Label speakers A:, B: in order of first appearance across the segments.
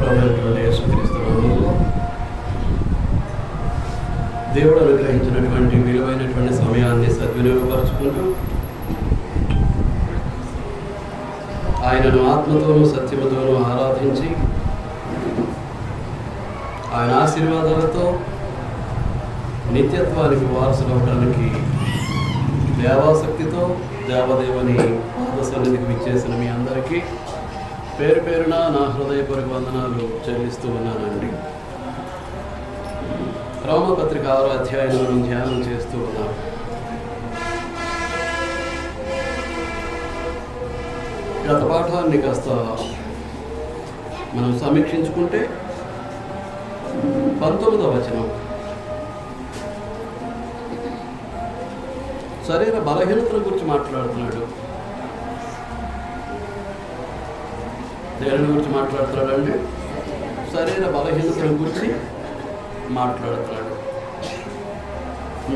A: ప్రభువైనటువంటి యేసుక్రీస్తు నామములో దేవుడు అనుగ్రహించినటువంటి విలువైనటువంటి సమయాన్ని సద్వినియోగపరుచుకుంటూ ఆయనను ఆత్మతోనూ సత్యముతోనూ ఆరాధించి ఆయన ఆశీర్వాదాలతో నిత్యత్వానికి వారసులవడానికి దేవాసక్తితో దేవదేవుని పాద సన్నిధికి విచ్చేసిన మీ అందరికీ పేరు పేరున నా హృదయపూర్వక వందనాలు చెల్లిస్తూ ఉన్నానండి. రోమపత్రిక 6వ అధ్యాయంలో మనం ధ్యానం చేస్తూ ఉన్నాం. గత పాఠాన్ని కాస్త మనం సమీక్షించుకుంటే 19వ వచనం శరీర బలహీనతల గురించి మాట్లాడుతున్నాడు. దేని గురించి మాట్లాడుతున్నాడు అంటే శరీర బలహీనతల గురించి మాట్లాడుతున్నాడు.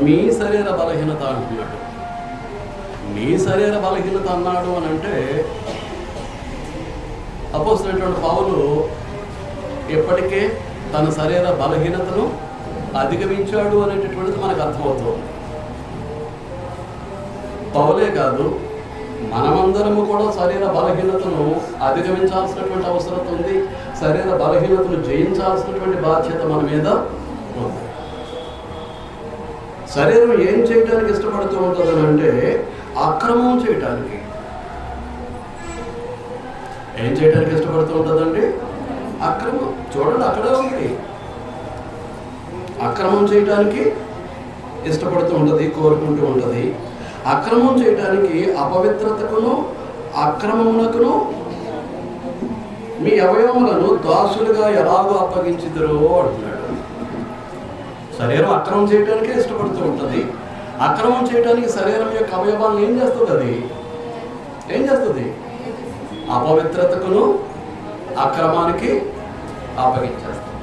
A: మీ శరీర బలహీనత అంటున్నాడు. మీ శరీర బలహీనత అన్నాడు అని అంటే అపోస్తలుడైనటువంటి పౌలు ఎప్పటికే తన శరీర బలహీనతను అధిగమించాడు అనేటటువంటిది మనకు అర్థమవుతుంది. పౌలే కాదు, మనమందరము కూడా శరీర బలహీనతను అధిగమించాల్సినటువంటి అవసరం ఉంది. శరీర బలహీనతను జయించాల్సినటువంటి బాధ్యత మన మీద ఉంది. శరీరం ఏం చేయడానికి ఇష్టపడుతూ ఉంటుందని అంటే అక్రమం చేయటానికి. ఏం చేయడానికి ఇష్టపడుతూ ఉంటుందండి? అక్రమం. చూడండి, అక్కడే ఉంది. అక్రమం చేయటానికి ఇష్టపడుతూ ఉంటుంది, కోరుకుంటూ ఉంటుంది. అక్రమం చేయడానికి అపవిత్రతకును అక్రమమునకును మీ అవయవములను దాసులుగా ఎలాగో అప్పగించుదురో అంటున్నాడు. శరీరం అక్రమం చేయడానికే ఇష్టపడుతూ ఉంటుంది. అక్రమం చేయడానికి శరీరం యొక్క అవయవాలను ఏం చేస్తుంది? అది ఏం చేస్తుంది? అపవిత్రతకును అక్రమానికి అప్పగించేస్తుంది.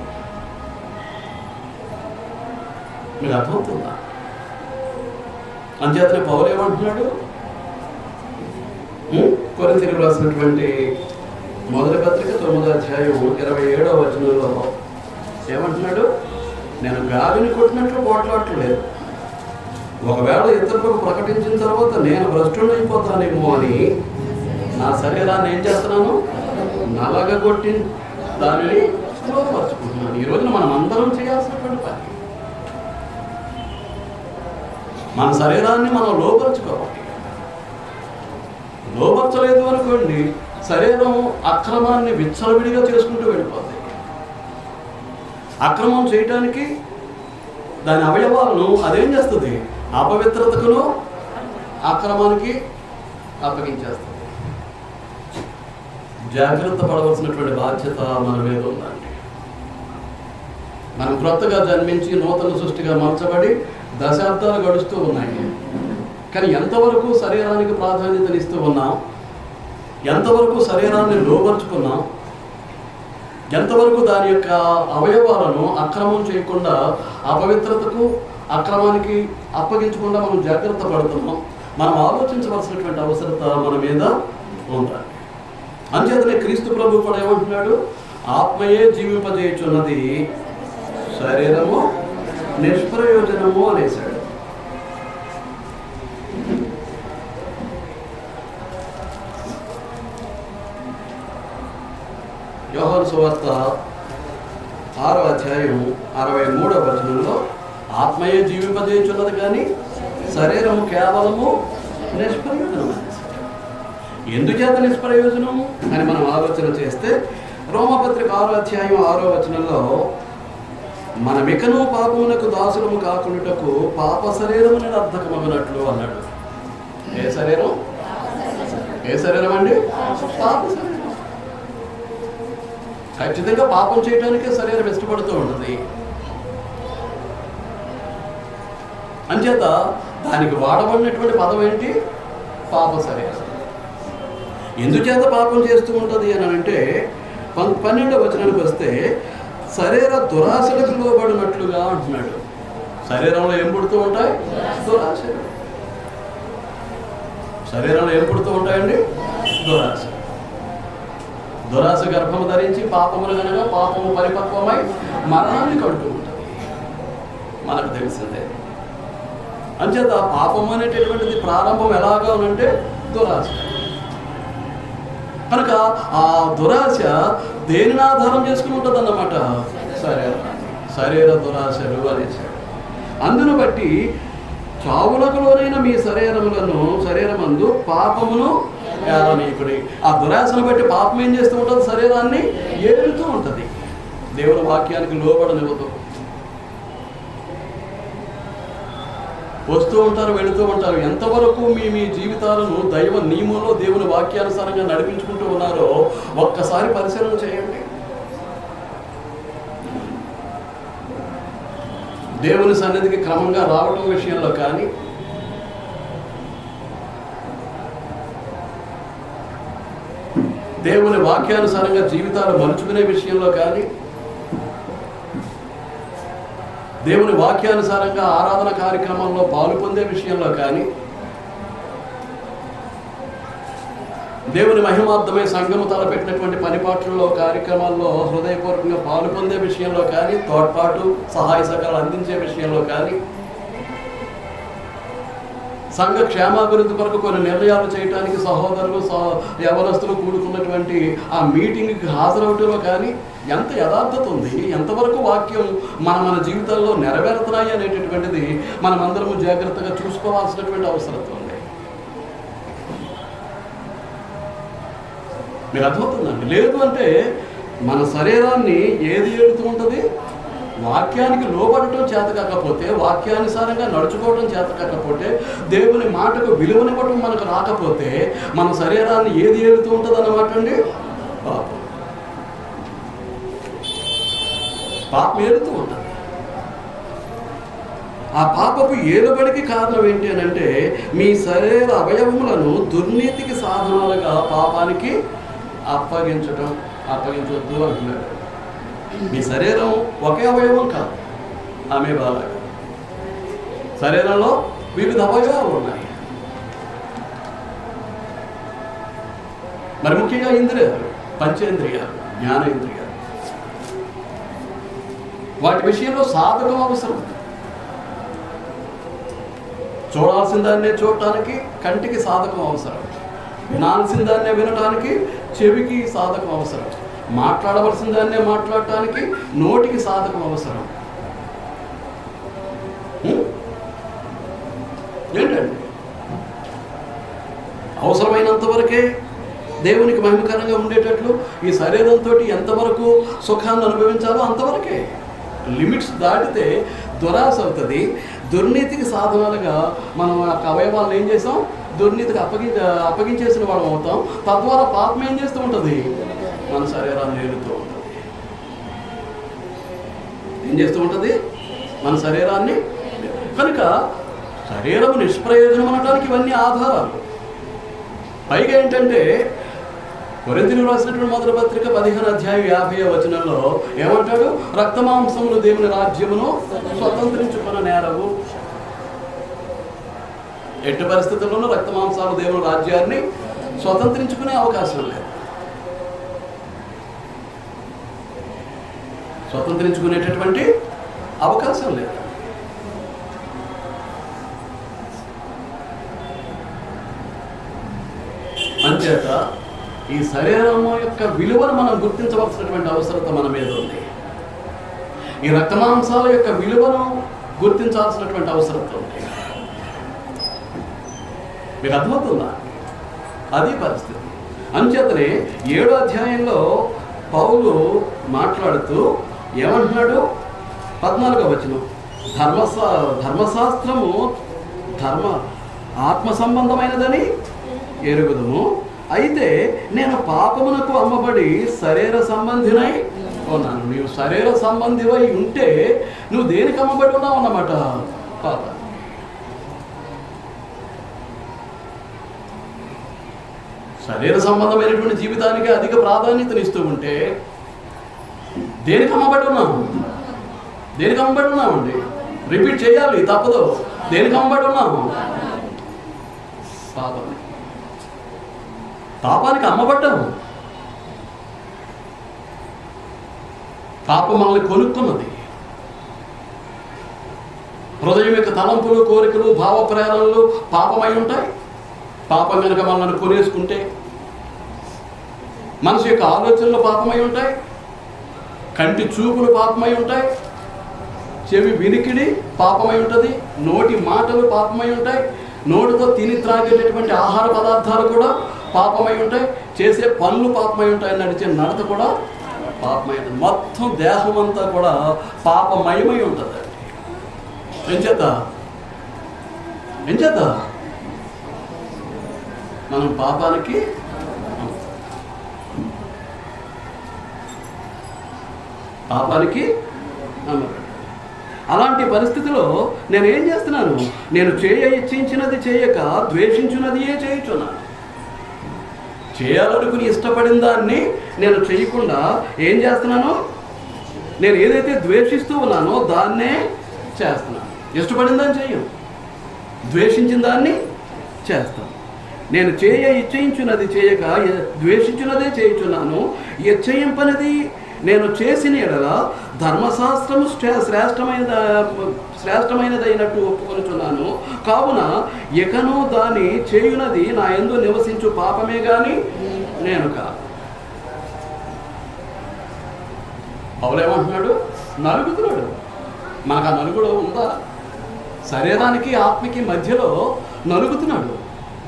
A: మీకు అర్థమవుతుందా? అంచేతనే పౌలు ఏమంటున్నాడు? కొరింథీయులకు రాసినటువంటి మొదటి పత్రిక 9వ అధ్యాయం 27వ వచనంలో ఏమంటున్నాడు? నేను గాలిని కొట్టినట్లు పోట్లాడలేదు. ఒకవేళ ఇతరులకు ప్రకటించిన తర్వాత నేను భ్రష్టుడైపోతానేమో అని నా శరీరాన్ని ఏం చేస్తున్నాను? నలగగొట్టి దానిని లోపరుచుకుంటున్నాను. ఈ రోజున మనం అందరం చేయాల్సినటువంటి పని. మన శరీరాన్ని మనం లోపరుచుకోవాలి. లోపరచలేదు అనుకోండి, శరీరం అక్రమాన్ని విచ్చలవిడిగా చేసుకుంటూ వెళ్ళిపోతుంది. అక్రమం చేయటానికి దాని అవయవాలను అదేం చేస్తుంది? అపవిత్రతకును అక్రమానికి అప్పగించేస్తుంది. జాగ్రత్త పడవలసినటువంటి బాధ్యత మన మీద ఉందండి. మనం క్రొత్తగా జన్మించి నూతన సృష్టిగా మార్చబడి దశాబ్దాలు గడుస్తూ ఉన్నాయి. కానీ ఎంతవరకు శరీరానికి ప్రాధాన్యతనిస్తూ ఉన్నాం? ఎంతవరకు శరీరాన్ని లోపరుచుకున్నాం? ఎంతవరకు దాని యొక్క అవయవాలను అక్రమం చేయకుండా అపవిత్రతకు అక్రమానికి అప్పగించకుండా మనం జాగ్రత్త పడుతున్నాం? మనం ఆలోచించవలసినటువంటి అవసరత మన మీద ఉండాలి. అంచేతనే క్రీస్తు ప్రభు కూడా ఏమంటున్నాడు? ఆత్మయే జీవింపజేయుచున్నది, శరీరము నిష్ప్రయోజనము అనేసాడు. యోహాను సువార్త 6వ అధ్యాయం 63వ వచనంలో ఆత్మయే జీవింపజేయుచున్నది కానీ శరీరము కేవలము నిష్ప్రయోజనం అనేసాడు. ఎందుచేత నిష్ప్రయోజనము అని మనం ఆలోచన చేస్తే రోమపత్రిక 6వ అధ్యాయం 6వ వచనంలో మనమికను పాపమునకు దాసులము కాకుండాటకు పాప శరీరము నిరర్ధకమగునట్లు అన్నాడు. ఏ శరీరం? ఏ శరీరం అండి? పాప శరీరం. ఖచ్చితంగా పాపం చేయడానికే శరీరం ఇష్టపడుతూ ఉంటుంది. అంచేత దానికి వాడబడినటువంటి పదం ఏంటి? పాప శరీరం. ఎందుచేత పాపం చేస్తూ ఉంటుంది అని అంటే 12వ వచనానికి వస్తే శరీర దురాశలకు లోబడినట్లుగా అంటున్నాడు. శరీరంలో ఏం పుడుతూ ఉంటాయి? దురాశలు. శరీరంలో ఏం పుడుతూ ఉంటాయండి? దురాశ. దురాశ గర్భము ధరించి పాపములు కనుక పాపము పరిపక్వమై మరణాన్ని కడుతూ ఉంటుంది. మనకు తెలిసిందే. అంచేత పాపం అనేటటువంటిది ప్రారంభం ఎలాగా అంటే దురాశ. కనుక ఆ దురాశ దేనిని ఆధారం చేసుకుని ఉంటుంది అన్నమాట? శరీర దురాశలు అనేసాడు. అందును బట్టి చావులకు లోనైన మీ శరీరమందు పాపమును ఏలనీకుడి. ఆ దురాశను బట్టి పాపం ఏం చేస్తూ ఉంటుంది? శరీరాన్ని ఏలుతూ ఉంటుంది. దేవుని వాక్యానికి లోబడనివ్వదు. వస్తూ ఉంటారు, వెళుతూ ఉంటారు. ఎంతవరకు మీ జీవితాలను దైవ నియమంలో దేవుని వాక్యానుసారంగా నడిపించుకుంటూ ఉన్నారో ఒక్కసారి పరిశీలన చేయండి. దేవుని సన్నిధికి క్రమంగా రావటం విషయంలో కానీ, దేవుని వాక్యానుసారంగా జీవితాలు మలుచుకునే విషయంలో కానీ, దేవుని వాక్యానుసారంగా ఆరాధన కార్యక్రమంలో పాలు పొందే విషయంలో కానీ, దేవుని మహిమార్థమై సంఘము తలపెట్టినటువంటి పనిపాట్లలో కార్యక్రమాల్లో హృదయపూర్వకంగా పాలు పొందే విషయంలో కానీ, తోడ్పాటు సహాయ సహకారాలు అందించే విషయంలో కానీ, సంఘ క్షేమాభివృద్ధి కొరకు కొన్ని నిర్ణయాలు చేయడానికి సహోదరులు యవనస్తులు కూడుకున్నటువంటి ఆ మీటింగ్కి హాజరవటంలో కానీ ఎంత యథార్థత ఉంది, ఎంతవరకు వాక్యం మన జీవితాల్లో నెరవేరుతున్నాయి అనేటటువంటిది మనమందరము జాగ్రత్తగా చూసుకోవాల్సినటువంటి అవసరం ఉంది. మీరు అర్థమవుతుందండి? లేదు అంటే మన శరీరాన్ని ఏది ఏడుతూ ఉంటుంది? వాక్యానికి లోబడటం చేత కాకపోతే, వాక్యానుసారంగా నడుచుకోవడం చేత కాకపోతే, దేవుని మాటకు విలువనివ్వటం మనకు రాకపోతే మన శరీరాన్ని ఏది ఏడుతూ ఉంటుంది అన్నమాట అండి? పాపం ఏడుతూ ఉంటుంది. ఆ పాపపు ఏలుబడికి కారణం ఏంటి అని అంటే మీ శరీర అవయవములను దుర్నీతికి సాధనాలుగా పాపానికి అప్పగించవద్దు అంటున్నాడు. మీ శరీరం ఒకే అవయవం కాదు, ఆమె బాగా శరీరంలో వివిధ అవయవాలు ఉన్నాయి. మరి ముఖ్యంగా ఇంద్రియాలు, పంచేంద్రియాలు, జ్ఞానేంద్రియాలు, వాటి విషయంలో సాధకం అవసరం. చూడాల్సిన దాన్నే చూడటానికి కంటికి సాధకం అవసరం, వినాల్సిన దాన్నే వినటానికి చెవికి సాధకం అవసరం, మాట్లాడవలసిన దాన్నే మాట్లాడటానికి నోటికి సాధకం అవసరం. ఏంటండి? అవసరమైనంత వరకే దేవునికి మహిమకరంగా ఉండేటట్లు ఈ శరీరంతో ఎంతవరకు సుఖాన్ని అనుభవించాలో అంతవరకే. లిమిట్స్ దాటితే దురాశ అవుతుంది. దుర్నీతికి సాధనాలుగా మనం అవయవాలను ఏం చేసాం? దుర్నీతికి అప్పగించేసిన వాళ్ళం అవుతాం. తద్వారా పాపం ఏం చేస్తూ ఉంటుంది? మన శరీరాన్ని ఏలుతూ ఉంటుంది. ఏం చేస్తూ ఉంటుంది? మన శరీరాన్ని. కనుక శరీరం నిష్ప్రయోజనం అనడానికి ఇవన్నీ ఆధారాలు. పైగా ఏంటంటే కొరింథీయులకు రాసినటువంటి మొదటి పత్రిక 15:50 ఏమంటాడు? రక్తమాంసములు దేవుని రాజ్యమును స్వతంత్రించుకున్న నేరవు. ఎట్టి పరిస్థితుల్లోనూ రక్తమాంసాలు దేవుని రాజ్యాన్ని స్వతంత్రించుకునే అవకాశం లేదు. స్వతంత్రించుకునేటటువంటి అవకాశం లేదు. అంచేత ఈ శరీరం యొక్క విలువను మనం గుర్తించవలసినటువంటి అవసరత మన మీద ఉంది. ఈ రక్తమాంసాల యొక్క విలువను గుర్తించాల్సినటువంటి అవసరత ఉంది. మీకు అర్థమవుతుందా? అది పరిస్థితి. అంచేతనే 7వ అధ్యాయంలో పౌలు మాట్లాడుతూ ఏమంటున్నాడు? 14వ వచనం, ధర్మశాస్త్రము ఆత్మ సంబంధమైనదని ఎరుగుదుము, అయితే నేను పాపమునకు అమ్మబడి శరీర సంబంధినై ఉన్నాను. నీవు శరీర సంబంధివై ఉంటే నువ్వు దేనికి అమ్మబడి ఉన్నావు అన్నమాట? పాప. శరీర సంబంధమైనటువంటి జీవితానికి అధిక ప్రాధాన్యతనిస్తూ ఉంటే దేనికి అమ్మబడి ఉన్నాము? దేనికి అమ్మబడి ఉన్నామండి? రిపీట్ చేయాలి, తప్పదు. దేనికి అమ్మబడి ఉన్నాము? పాపానికి అమ్మబడ్డాము. పాపం మనల్ని కొనుక్కున్నది. హృదయం యొక్క తలంపులు, కోరికలు, భావ ప్రేరణలు పాపమై ఉంటాయి. పాపం కనుక మనల్ని కొనేసుకుంటే మనసు యొక్క ఆలోచనలు పాపమై ఉంటాయి. కంటి చూపులు పాపమై ఉంటాయి. చెవి వినికిడి పాపమై ఉంటుంది. నోటి మాటలు పాపమై ఉంటాయి. నోటితో తిని త్రాగేటటువంటి ఆహార పదార్థాలు కూడా పాపమై ఉంటాయి. చేసే పనులు పాపమై ఉంటాయి. నడిచే నడత కూడా పాపమై ఉంటుంది. మొత్తం దేహం అంతా కూడా పాపమయమై ఉంటుంది. ఏం చేత మనం పాపానికి అలాంటి పరిస్థితిలో నేను ఏం చేస్తున్నాను? నేను ఇచ్చించినది చేయక ద్వేషించినదియే చేయుచున్నాను. చేయాలనుకుని ఇష్టపడిన దాన్ని నేను చేయకుండా ఏం చేస్తున్నాను? నేను ఏదైతే ద్వేషిస్తూ ఉన్నానో దాన్నే చేస్తున్నాను. ఇష్టపడిన దాన్ని చెయ్యం, ద్వేషించిన దాన్ని చేస్తాను. నేను ఇచ్చయించున్నది చేయక ద్వేషించున్నదే చేయుచున్నాను. ఇచ్చయింపనిది నేను చేసిన ఎడల ధర్మశాస్త్రము శ్రేష్టమైనదైనట్టు ఒప్పుకొనుచున్నాను. కావున ఎకను దాని చేయునది నా యందు నివసించు పాపమే గాని నేను కాదు. పౌలేమంటున్నాడు? నలుగుతున్నాడు. మనకు ఆ నలుగుడు ఉందా? శరీరానికి ఆత్మకి మధ్యలో నలుగుతున్నాడు.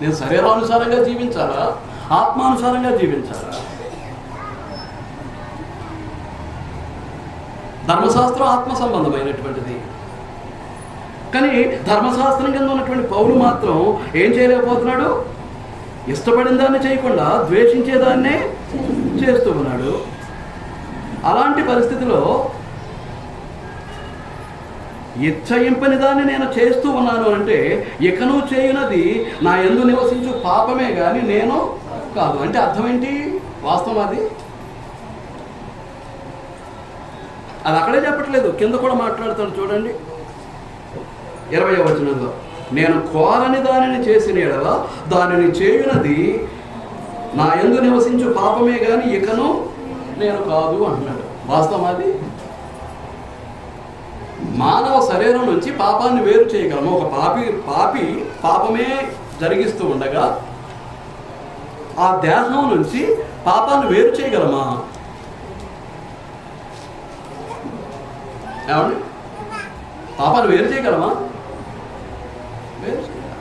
A: నేను శరీరానుసారంగా జీవించాలా, ఆత్మానుసారంగా జీవించాలా? ధర్మశాస్త్రం ఆత్మ సంబంధమైనటువంటిది. కానీ ధర్మశాస్త్రం కింద ఉన్నటువంటి పౌలు మాత్రం ఏం చేయలేకపోతున్నాడు? ఇష్టపడిన దాన్ని చేయకుండా ద్వేషించేదాన్నే చేస్తూ ఉన్నాడు. అలాంటి పరిస్థితిలో ఇచ్చయింపని దాన్ని నేను చేస్తూ ఉన్నాను అంటే ఇకను చేయునది నా యందు నివసించు పాపమే కానీ నేను కాదు. అంటే అర్థం ఏంటి? వాస్తవం అది అక్కడే చెప్పట్లేదు, కింద కూడా మాట్లాడతాడు. చూడండి 20వ వచనంలో, నేను కోరని దానిని చేసిన ఎడల దానిని చేయునది నా యందు నివసించు పాపమే కానీ ఇకను నేను కాదు అంటున్నాడు. వాస్తవం అది. మానవ శరీరం నుంచి పాపాన్ని వేరు చేయగలము. ఒక పాపి పాపమే జరిగిస్తూ ఉండగా ఆ దేహం నుంచి పాపాన్ని వేరు చేయగలమా? ఏమండి? పాపాన్ని వేరు చేయగలమా? వేరు చేయగలమా?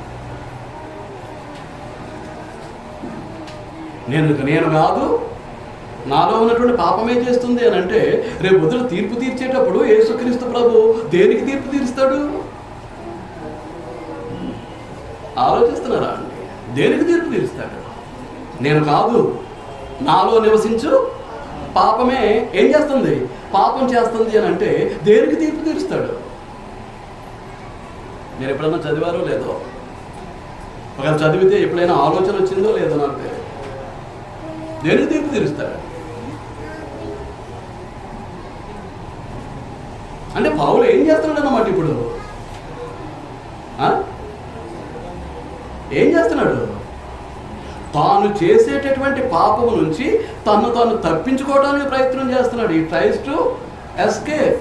A: నేను కాదు, నాలో ఉన్నటువంటి పాపమే చేస్తుంది అని అంటే రేపు పొద్దున తీర్పు తీర్చేటప్పుడు యేసుక్రీస్తు ప్రభు దేనికి తీర్పు తీరుస్తాడు? ఆలోచిస్తున్నారా అండి? దేనికి తీర్పు తీరుస్తాడు? నేను కాదు, నాలో నివసించు పాపమే ఏం చేస్తుంది? పాపం చేస్తుంది అని అంటే దేనికి తీర్పు తీరుస్తాడు? నేను ఎప్పుడన్నా చదివారో లేదో, ఒకవేళ చదివితే ఎప్పుడైనా ఆలోచన వచ్చిందో లేదో నాకు తెలియదు. దేనికి తీర్పు తీరుస్తాడు? అంటే పౌలు ఏం చేస్తున్నాడు అన్నమాట? ఇప్పుడు ఏం చేస్తున్నాడు? తాను చేసేటటువంటి పాపము నుంచి తాను తప్పించుకోవడానికి ప్రయత్నం చేస్తున్నాడు. ఈ tries to escape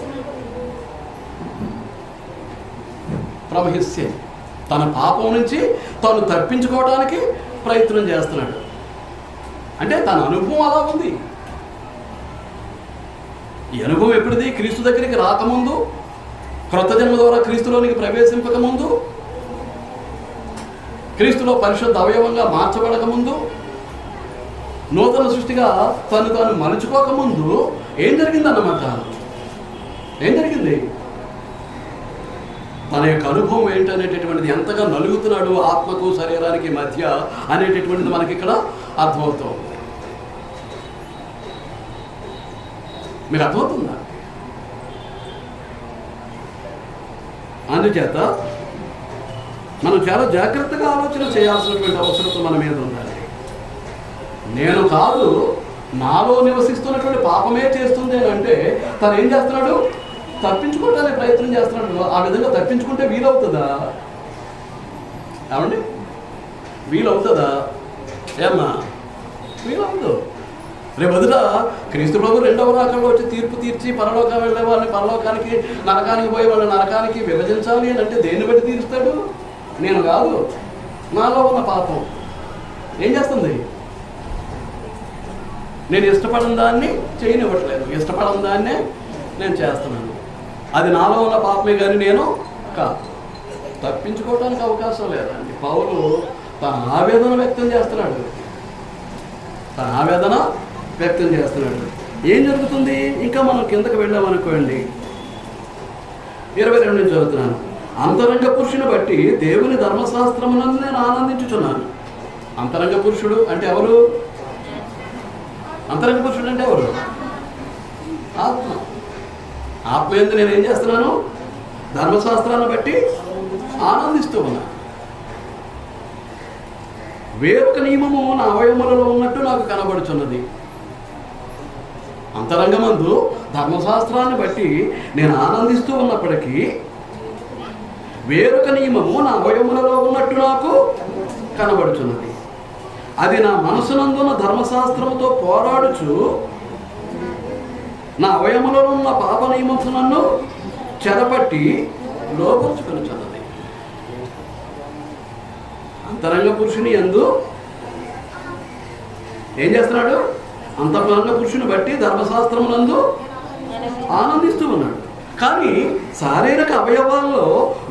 A: from his sin. తన పాపం నుంచి తాను తప్పించుకోవడానికి ప్రయత్నం చేస్తున్నాడు. అంటే తన అనుభవం అలా ఉంది. ఈ అనుభవం ఎప్పుడుది? క్రీస్తు దగ్గరికి రాకముందు, క్రొత్త జన్మ ద్వారా క్రీస్తులోనికి ప్రవేశింపకముందు, క్రీస్తులో పరిశుద్ధ అవయవంగా మార్చబడకముందు, నూతన సృష్టిగా తాను మలుచుకోకముందు ఏం జరిగిందన్నమాట? ఏం జరిగింది? తన యొక్క అనుభవం ఏంటనేటటువంటిది, ఎంతగా నలుగుతున్నాడు ఆత్మకు శరీరానికి మధ్య అనేటటువంటిది మనకి ఇక్కడ అర్థమవుతుంది. మీకు అర్థమవుతుందా? అందుచేత మనం చాలా జాగ్రత్తగా ఆలోచన చేయాల్సినటువంటి అవసరం మన మీద ఉండాలి. నేను కాదు, నాలో నివసిస్తున్నటువంటి పాపమే చేస్తుంది అని అంటే తను ఏం చేస్తున్నాడు? తప్పించుకోవడానికి ప్రయత్నం చేస్తున్నాడు. ఆ విధంగా తప్పించుకుంటే వీలవుతుందా? ఏమండి? వీలవుతుందా? ఏమ్మా? వీలవుతుంది. రేపు మొదట క్రీస్తు ప్రభు రెండవ రాకల్లో వచ్చి తీర్పు తీర్చి పరలోకం వెళ్ళే వాళ్ళని పరలోకానికి, నరకానికి పోయే వాళ్ళని నరకానికి విభజించాలి అని అంటే దేన్ని బట్టి తీరుస్తాడు? నేను కాదు, నాలో ఉన్న పాపం ఏం చేస్తుంది? నేను ఇష్టపడిన దాన్ని చేయనివ్వట్లేదు, ఇష్టపడిన దాన్నే నేను చేస్తున్నాను. అది నాలో ఉన్న పాపమే కానీ నేను కాదు. తప్పించుకోవడానికి అవకాశం లేదండి. పౌలు తన ఆవేదన వ్యక్తం చేస్తున్నాడు, ఏం జరుగుతుంది? ఇంకా మనం కిందకు వెళ్ళామనుకోండి, 22 నుంచి చదువుతున్నాను. అంతరంగ పురుషుని బట్టి దేవుని ధర్మశాస్త్రమునందు నేను ఆనందించుచున్నాను. అంతరంగ పురుషుడు అంటే ఎవరు? అంతరంగ పురుషుడు అంటే ఎవరు? ఆత్మ. ఆత్మ ఎందు నేను ఏం చేస్తున్నాను? ధర్మశాస్త్రాన్ని బట్టి ఆనందిస్తూ ఉన్నాను. వేరొక నియమము నా అవయములలో ఉన్నట్టు నాకు కనబడుచున్నది. అంతరంగమందు ధర్మశాస్త్రాన్ని బట్టి నేను ఆనందిస్తూ ఉన్నప్పటికీ వేరొక నియమము నా అవయములలో ఉన్నట్టు నాకు కనబడుచున్నది. అది నా మనసునందున్న ధర్మశాస్త్రముతో పోరాడుచు నా అవయములలో ఉన్న పాప నియమము నన్ను చెరపట్టి లోపరుచుకొనుచున్నది. అంతరంగ పురుషుని యందు ఏం చేస్తున్నాడు? అంతరంగ పురుషుని బట్టి ధర్మశాస్త్రమునందు ఆనందిస్తూ ఉన్నాడు. కానీ శారీరక అవయవాల్లో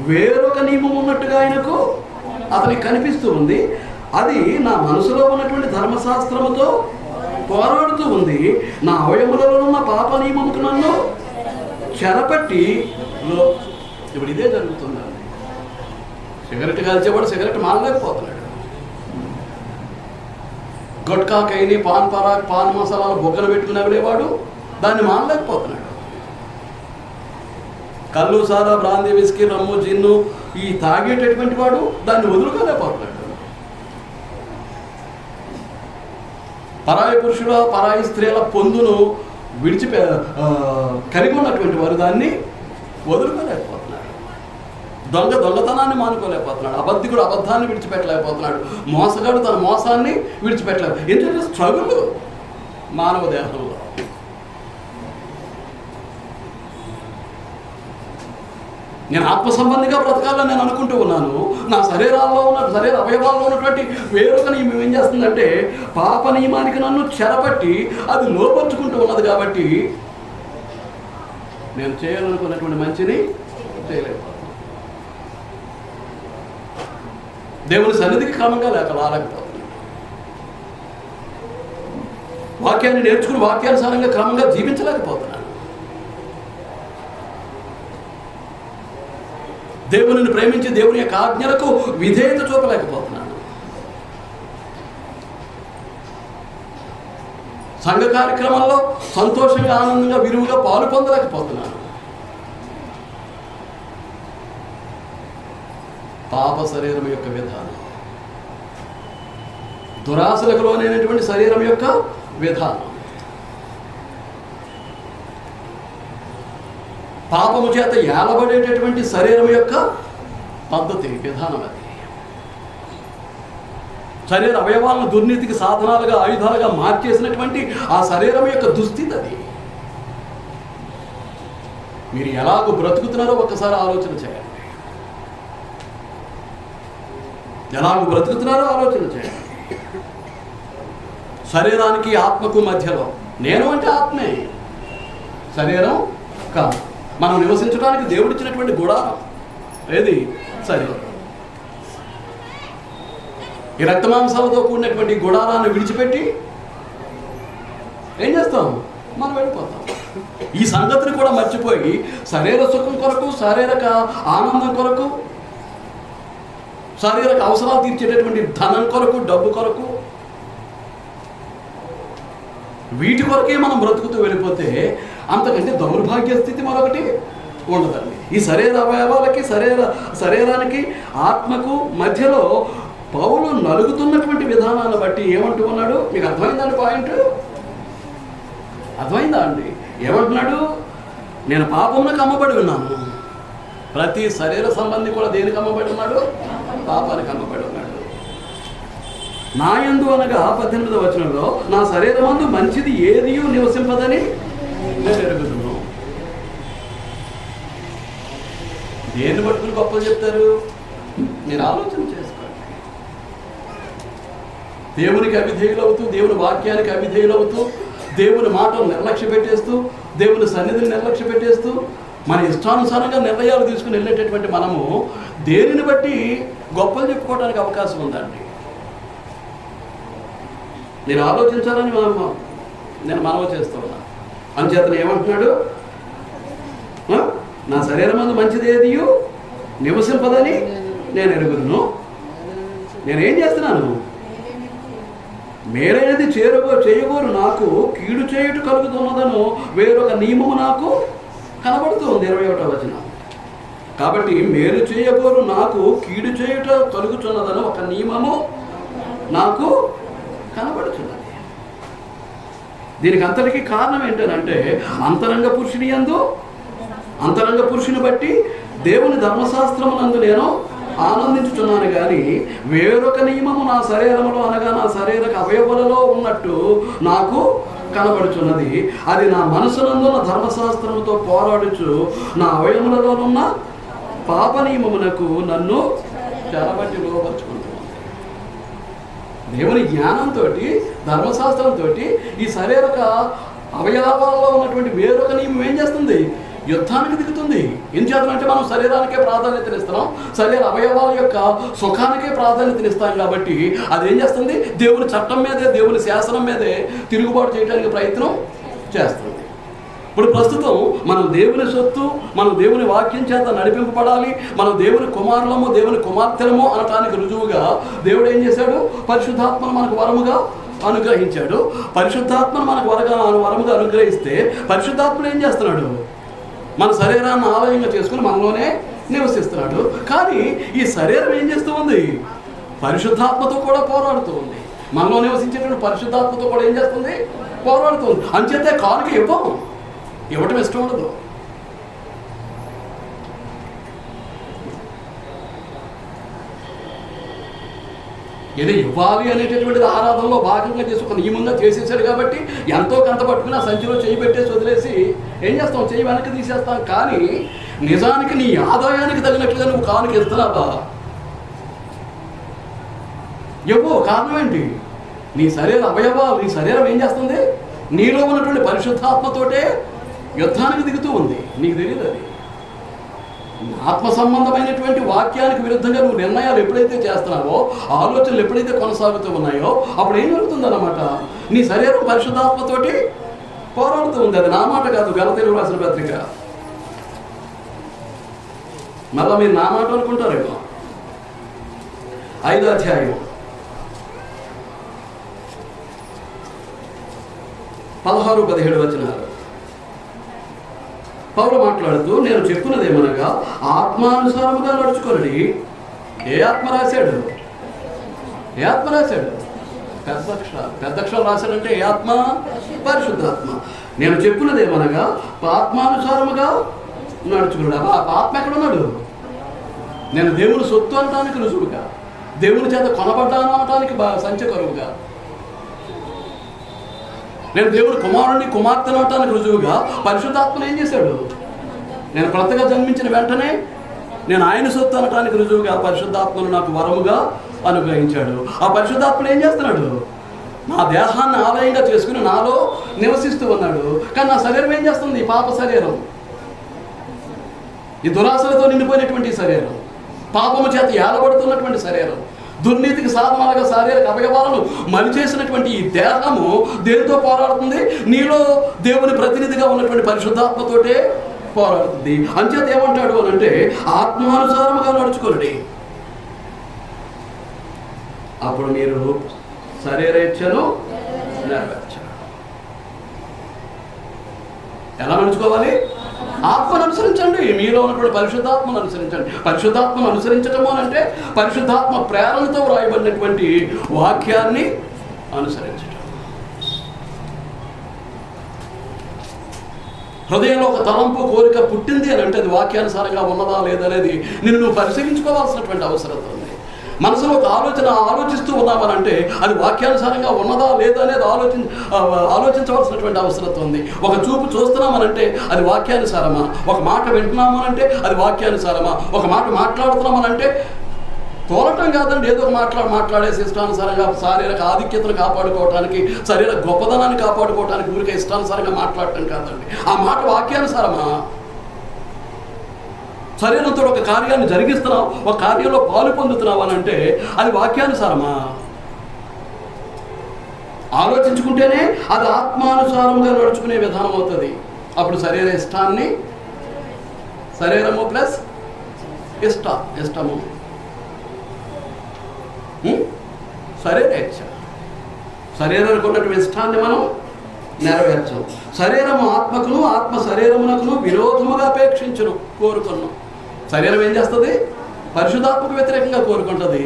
A: వేరొక నియమం ఉన్నట్టుగా ఆయనకు అతనికి కనిపిస్తూ ఉంది. అది నా మనసులో ఉన్నటువంటి ధర్మశాస్త్రముతో పోరాడుతూ ఉంది. నా అవయములలో ఉన్న పాప నియమముకు నన్ను చెరపట్టి ఇప్పుడు ఇదే జరుగుతుందండి. సిగరెట్ కాల్చేవాడు సిగరెట్ మానలేకపోతున్నాడు. గుట్కా, కైని, పాన్ పరాగ్, పాన్ మసాలాలు బొగ్గలు పెట్టుకుని వెళ్ళేవాడు దాన్ని మానలేకపోతున్నాడు. కళ్ళు, సారా, బ్రాందీ, విస్కీ, రమ్ము, జిన్ను ఈ తాగేటటువంటి వాడు దాన్ని వదులుకోలేకపోతున్నాడు. పరాయి పురుషుల, పరాయి స్త్రీల పొందును కలిగి ఉన్నటువంటి వారు దాన్ని వదులుకోలేకపోతున్నాడు. దొంగతనాన్ని మానుకోలేకపోతున్నాడు. అబద్ధికుడు అబద్ధాన్ని విడిచిపెట్టలేకపోతున్నాడు. మోసగాడు తన మోసాన్ని విడిచిపెట్టలేదు. ఎందుకంటే స్ట్రగుల్ మానవ దేహంలో. నేను ఆత్మ సంబంధిగా బ్రతకాలని నేను అనుకుంటూ ఉన్నాను. నా శరీర అవయవాల్లో ఉన్నటువంటి వేరొక నియమం ఏం చేస్తుందంటే పాప నియమానికి నన్ను చెరపట్టి అది లోపరుచుకుంటూ ఉన్నది. కాబట్టి నేను చేయాలనుకున్నటువంటి మంచిని చేయలేదు. దేవుని సన్నిధికి క్రమంగా రాలేకపోతున్నాను. వాక్యాన్ని నేర్చుకుని వాక్యానుసారంగా క్రమంగా జీవించలేకపోతున్నాను. దేవునిని ప్రేమించి దేవుని యొక్క ఆజ్ఞలకు విధేయత చూపలేకపోతున్నాను. సంఘ కార్యక్రమాల్లో సంతోషంగా, ఆనందంగా, విలువగా పాలు పొందలేకపోతున్నాను. పాప శరీరం యొక్క విధానం, దురాశలకు లోనైనటువంటి శరీరం యొక్క విధానం, పాపము చేత ఏలబడేటటువంటి శరీరం యొక్క పద్ధతి, విధానం. అది శరీర అవయవాలను దుర్నీతికి సాధనాలుగా, ఆయుధాలుగా మార్చేసినటువంటి ఆ శరీరం యొక్క దుస్థితి అది. మీరు ఎలాగో బ్రతుకుతున్నారో ఒక్కసారి ఆలోచన చేయండి. ఎలాగో బ్రతుకుతున్నారో ఆలోచన చేయండి. శరీరానికి ఆత్మకు మధ్యలో నేను అంటే ఆత్మే, శరీరం కాదు. మనం నివసించడానికి దేవుడిచ్చినటువంటి గుడారం ఏది? శరీరం. ఈ రక్తమాంసాలతో కూడినటువంటి గుడారాన్ని విడిచిపెట్టి ఏం చేస్తాం? మనం వెళ్ళిపోతాం. ఈ సంగతిని కూడా మర్చిపోయి శరీర సుఖం కొరకు, శారీరక ఆనందం కొరకు, శారీరక అవసరాలు తీర్చేటటువంటి ధనం కొరకు, డబ్బు కొరకు, వీటి కొరకే మనం బ్రతుకుతూ వెళ్ళిపోతే అంతకంటే దౌర్భాగ్య స్థితి మరొకటి ఉండదండి. ఈ శరీర అవయవాలకి, శరీరానికి, ఆత్మకు మధ్యలో పౌలు నలుగుతున్నటువంటి విధానాన్ని బట్టి ఏమంటూ ఉన్నాడు? మీకు అర్థమైందండి పాయింట్? అర్థమైందా అండి? ఏమంటున్నాడు? నేను పాపమునకు అమ్మబడి ఉన్నాను. ప్రతి శరీర సంబంధి కూడా దేనికి అమ్మబడి ఉన్నాడు? పాపానికి అమ్మబడి ఉన్నాడు. నా యందు అనగా 18వ వచనంలో నా శరీరమందు మంచిది ఏదియూ నివసింపదని నేను ఎరుగుదును. దేన్ని పట్టుకుని గొప్పలు చెప్తారు? మీరు ఆలోచన చేసుకోండి. దేవునికి అవిధేయులవుతూ, దేవుని వాక్యానికి అవిధేయులవుతూ, దేవుని మాటలు నిర్లక్ష్య పెట్టేస్తూ, దేవుని సన్నిధిని నిర్లక్ష్య పెట్టేస్తూ, మన ఇష్టానుసారంగా నిర్ణయాలు తీసుకుని వెళ్ళేటటువంటి మనము దేనిని బట్టి గొప్పలు చెప్పుకోవడానికి అవకాశం ఉందండి. మీరు ఆలోచించాలని నేను మనవి చేస్తూ ఉన్నా. అందుచేతను ఏమంటున్నాడు? నా శరీరమందు మంచిది ఏదియూ నివసింపదని నేను ఎరుగుదును. నేనేం చేస్తున్నాను? మేలైనది చేయగోరు నాకు కీడు చేయుట కలుగుతున్నదను వేరొక నియమము నాకు కనబడుతుంది. 21వ వచనం. కాబట్టి మేలు చేయగోరు నాకు కీడు చేయుట కలుగుతున్నదను ఒక నియమము నాకు కనబడుతున్నది. దీనికి అంతటికీ కారణం ఏంటంటే అంతరంగ పురుషుని బట్టి దేవుని ధర్మశాస్త్రమునందు నేను ఆనందించుచున్నాను కానీ వేరొక నియమము నా శరీరములో అనగా నా శరీర అవయవులలో ఉన్నట్టు నాకు కనబడుచున్నది. అది నా మనసునందు నా ధర్మశాస్త్రముతో పోరాడుచు నా అవయములలోనున్న పాప నియమమునకు నన్ను చెరబట్టి లోపరుచుకుంటుంది. దేవుని జ్ఞానంతో, ధర్మశాస్త్రంతో ఈ శరీరక అవయవాలలో ఉన్నటువంటి వేరొక నియమం ఏం చేస్తుంది? యుద్ధానికి దిగుతుంది. ఏం చేద్దామంటే మనం శరీరానికే ప్రాధాన్యతనిస్తున్నాం, శరీర అవయవాల యొక్క సుఖానికే ప్రాధాన్యతనిస్తాం. కాబట్టి అదేం చేస్తుంది? దేవుని చట్టం మీదే, దేవుని శాసనం మీదే తిరుగుబాటు చేయడానికి ప్రయత్నం చేస్తుంది. ఇప్పుడు ప్రస్తుతం మనం దేవుని సొత్తు, మనం దేవుని వాక్యం చేత నడిపింపబడాలి, మనం దేవుని కుమారులము, దేవుని కుమార్తెలము అనటానికి రుజువుగా దేవుడు ఏం చేశాడు? పరిశుద్ధాత్మను మనకు వరముగా అనుగ్రహించాడు. పరిశుద్ధాత్మను మనకు వరముగా అనుగ్రహిస్తే పరిశుద్ధాత్ముడు ఏం చేస్తున్నాడు? మన శరీరాన్ని ఆలయంగా చేసుకుని మనలోనే నివసిస్తున్నాడు. కానీ ఈ శరీరం ఏం చేస్తూ ఉంది? పరిశుద్ధాత్మతో కూడా పోరాడుతూ ఉంది. మనలో నివసించేటువంటి పరిశుద్ధాత్మతో కూడా ఏం చేస్తుంది? పోరాడుతుంది. అంచేతే కానుక ఇవ్వటం ఇష్టం ఉండదు. ఏదో ఇవ్వాలి అనేటటువంటిది ఆరాధనలో భాగంగా చేసి ఒక నియమంగా చేసేసాడు. కాబట్టి ఎంతో కొంత పట్టుకుని ఆ సంచిలో చేయి పెట్టేసి వదిలేసి ఏం చేస్తాం? చేయి వెనక్కి తీసేస్తాం. కానీ నిజానికి నీ ఆదాయానికి తగినట్లుగా నువ్వు కానుక ఇస్తున్నావా? ఇవ్వు. కారణం ఏంటి? నీ శరీర అవయవాలు, నీ శరీరం ఏం చేస్తుంది? నీలో ఉన్నటువంటి పరిశుద్ధాత్మతోటే యుద్ధానికి దిగుతూ ఉంది. నీకు తెలియదు. అది ఆత్మ సంబంధమైనటువంటి వాక్యానికి విరుద్ధంగా నువ్వు నిర్ణయాలు ఎప్పుడైతే చేస్తున్నావో, ఆలోచనలు ఎప్పుడైతే కొనసాగుతూ ఉన్నాయో, అప్పుడు ఏం జరుగుతుందన్నమాట? నీ శరీరం పరిశుద్ధాత్మతోటి పోరాడుతూ ఉంది. అది నా మాట కాదు, గలతీయులకు రాసిన పత్రిక. మళ్ళా మీరు నా మాట అనుకుంటారేమో. 5వ అధ్యాయం 16-17 వచనాలు పౌలు మాట్లాడుతూ, నేను చెప్పున్నదేమనగా ఆత్మానుసారముగా నడుచుకొనుడి. ఏ ఆత్మ రాశాడు? పెద్దక్షరం రాశాడంటే ఏ ఆత్మ? పరిశుద్ధాత్మ. నేను చెప్పున్నదేమనగా ఆత్మానుసారముగా నడుచుకున్నాడు. ఆత్మ ఎక్కడున్నాడు? నేను దేవుని సొత్తు అనటానికి రుజువుగా, దేవుని చేత కొనబడ్డాను అనటానికి సంచకరువుగా, నేను దేవుని కుమారుని కుమార్తె అనటానికి రుజువుగా పరిశుద్ధాత్మను ఏం చేశాడు? నేను కొత్తగా జన్మించిన వెంటనే నేను ఆయన సొత్తు అనటానికి రుజువుగా పరిశుద్ధాత్మను నాకు వరముగా అనుగ్రహించాడు. ఆ పరిశుద్ధాత్ముడు ఏం చేస్తున్నాడు? నా దేహాన్ని ఆలయంగా చేసుకుని నాలో నివసిస్తూ ఉన్నాడు. కానీ నా శరీరం ఏం చేస్తుంది? పాప శరీరం, ఈ దురాశలతో నిండిపోయినటువంటి శరీరం, పాపము చేత ఏలబడుతున్నటువంటి శరీరం, దుర్నీతికి సాధనాలుగా శారీరక అవయవాలను మలిచేసినటువంటి ఈ దేహము దేనితో పోరాడుతుంది? నీలో దేవుని ప్రతినిధిగా ఉన్నటువంటి పరిశుద్ధాత్మతోటే పోరాడుతుంది. అంచేత ఏమంటాడు అని అంటే ఆత్మానుసారముగా నడుచుకోండి. అప్పుడు మీరు శరీరేచ్ఛను నెరవేర్చారు. ఎలా నడుచుకోవాలి? ఆత్మను అనుసరించండి. మీలో ఉన్నటువంటి పరిశుద్ధాత్మను అనుసరించండి. పరిశుద్ధాత్మను అనుసరించటము అని అంటే పరిశుద్ధాత్మ ప్రేరణతో వ్రాయబడినటువంటి వాక్యాన్ని అనుసరించటం. హృదయంలో ఒక తలంపు, కోరిక పుట్టింది అని అంటే అది వాక్యానుసారంగా ఉన్నదా లేదనేది నువ్వు పరిశీలించుకోవాల్సినటువంటి అవసరం ఉంది. మనసులో ఒక ఆలోచన ఆలోచిస్తూ ఉన్నామనంటే అది వాక్యానుసారంగా ఉన్నదా లేదా అనేది ఆలోచించవలసినటువంటి అవసరం ఉంది. ఒక చూపు చూస్తున్నామనంటే అది వాక్యానుసారమా, ఒక మాట వింటున్నామనంటే అది వాక్యానుసారమా, ఒక మాట మాట్లాడుతున్నామనంటే తోలటం కాదండి, ఏదో మాట్లాడేసి ఇష్టానుసారంగా శారీరక ఆధిక్యతను కాపాడుకోవటానికి, శరీర గొప్పదనాన్ని కాపాడుకోవటానికి ఊరికే ఇష్టానుసారంగా మాట్లాడటం కాదండి. ఆ మాట వాక్యానుసారమా? శరీరంతో ఒక కార్యాన్ని జరిగిస్తున్నావు, ఒక కార్యంలో పాలు పొందుతున్నావు అని అంటే అది వాక్యానుసారమా? ఆలోచించుకుంటేనే అది ఆత్మానుసారంగా నడుచుకునే విధానం అవుతుంది. అప్పుడు శరీరము ప్లస్ ఇష్టము శరీరానికి ఉన్నటువంటి ఇష్టాన్ని మనం నెరవేర్చం. శరీరము ఆత్మకును, ఆత్మ శరీరమునకును విరోధముగా అపేక్షించును కోరుకున్నాం. శరీరం ఏం చేస్తుంది? పరిశుద్ధాత్మకు వ్యతిరేకంగా కోరుకుంటుంది.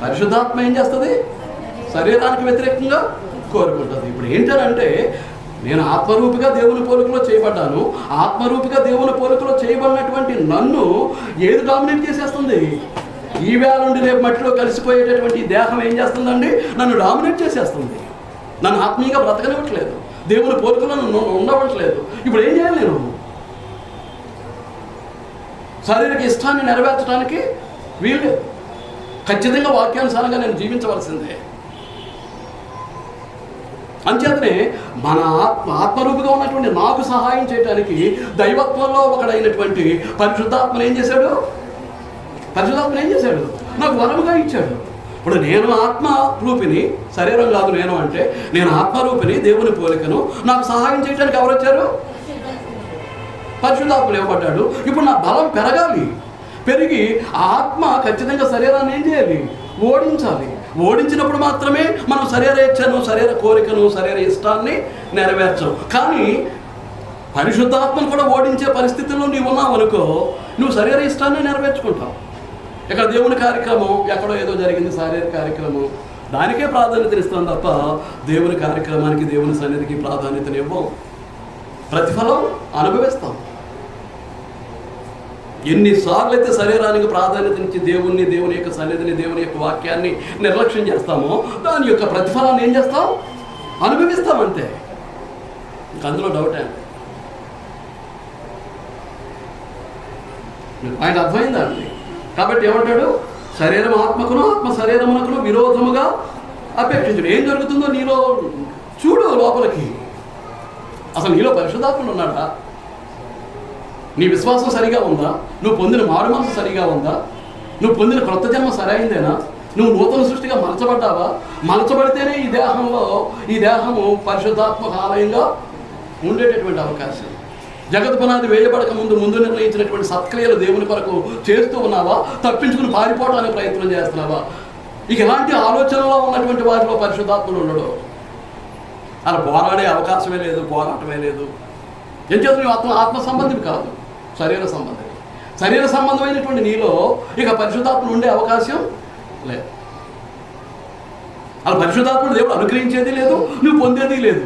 A: పరిశుద్ధాత్మ ఏం చేస్తుంది? శరీరానికి వ్యతిరేకంగా కోరుకుంటుంది. ఇప్పుడు ఏంటంటే నేను ఆత్మరూపిగా దేవుని పోలికలో చేయబడ్డాను. ఆత్మరూపిగా దేవుని పోలికలో చేయబడినటువంటి నన్ను ఏది డామినేట్ చేసేస్తుంది? ఈ వేళ నుండి రేపు మట్టిలో కలిసిపోయేటటువంటి దేహం ఏం చేస్తుందండి? నన్ను డామినేట్ చేసేస్తుంది. నన్ను ఆత్మీయంగా బ్రతకనివ్వట్లేదు, దేవుని పోలికలో నన్ను ఉండవట్లేదు. ఇప్పుడు ఏం చేయాలి? నేను శారీరక ఇష్టాన్ని నెరవేర్చడానికి వీలు. ఖచ్చితంగా వాక్యానుసారంగా నేను జీవించవలసిందే. అంచేతనే మన ఆత్మరూపిగా ఉన్నటువంటి నాకు సహాయం చేయడానికి దైవత్వంలో ఒకడైనటువంటి పరిశుద్ధాత్మను ఏం చేశాడు? నాకు వరముగా ఇచ్చాడు. ఇప్పుడు నేను ఆత్మరూపిని, శరీరం కాదు నేను అంటే నేను ఆత్మరూపిని, దేవుని పోలికను. నాకు సహాయం చేయడానికి ఎవరు వచ్చారు? పరిశుద్ధాత్మలు ఇవ్వబడ్డాడు. ఇప్పుడు నా బలం పెరగాలి. పెరిగి ఆత్మ ఖచ్చితంగా శరీరాన్ని ఏం చేయాలి? ఓడించాలి. ఓడించినప్పుడు మాత్రమే మనం శరీర ఇచ్ఛను, శరీర కోరికను, శరీర ఇష్టాన్ని నెరవేర్చం. కానీ పరిశుద్ధాత్మను కూడా ఓడించే పరిస్థితుల్లో నీవు ఉన్నావు అనుకో, నువ్వు శరీర ఇష్టాన్ని నెరవేర్చుకుంటావు. ఇక్కడ దేవుని కార్యక్రమం ఎక్కడో ఏదో జరిగింది, శారీరక కార్యక్రమం, దానికే ప్రాధాన్యత ఇస్తాం తప్ప దేవుని కార్యక్రమానికి, దేవుని సన్నిధికి ప్రాధాన్యతను ఇవ్వం. ప్రతిఫలం అనుభవిస్తాం. ఎన్నిసార్లు అయితే శరీరానికి ప్రాధాన్యతనిచ్చి దేవుని, దేవుని యొక్క సన్నిధిని, దేవుని యొక్క వాక్యాన్ని నిర్లక్ష్యం చేస్తామో దాని యొక్క ప్రతిఫలాన్ని ఏం చేస్తాం? అనుభవిస్తాం. అంతే. ఇంక అందులో డౌట్ అండి. పాయింట్ అర్థమైందా అండి? కాబట్టి ఏమంటాడు? శరీరం ఆత్మకును, ఆత్మ శరీరమునకును విరోధముగా అపేక్షించుడు. ఏం జరుగుతుందో నీలో చూడు. లోపలికి అసలు నీలో పరిశుద్ధాత్ముడు ఉన్నాడా? నీ విశ్వాసం సరిగా ఉందా? నువ్వు పొందిన మారు మనసు సరిగా ఉందా? నువ్వు పొందిన క్రొత్త జన్మ సరైందేనా? నువ్వు నూతన సృష్టిగా మలచబడ్డావా? మలచబడితేనే ఈ దేహము పరిశుద్ధాత్మక ఆలయంగా ఉండేటటువంటి అవకాశం. జగత్ పునాది వేయబడక ముందు నిర్ణయించినటువంటి సత్క్రియలు దేవుని కొరకు చేస్తూ ఉన్నావా? తప్పించుకుని పారిపోవడానికి ప్రయత్నం చేస్తున్నావా? ఇక ఎలాంటి ఆలోచనలో ఉన్నటువంటి వారిలో పరిశుద్ధాత్ముడు ఉండడు. అలా పోరాడే అవకాశమే లేదు, పోరాటమే లేదు. ఏం చేస్తున్నావు? ఆత్మ సంబంధం కాదు, శరీర సంబంధం. శరీర సంబంధమైనటువంటి నీలో ఇక పరిశుద్ధాత్ముడు ఉండే అవకాశం లేదు. అలా పరిశుద్ధాత్ముడు దేవుడు అనుగ్రహించేది లేదు, నువ్వు పొందేది లేదు.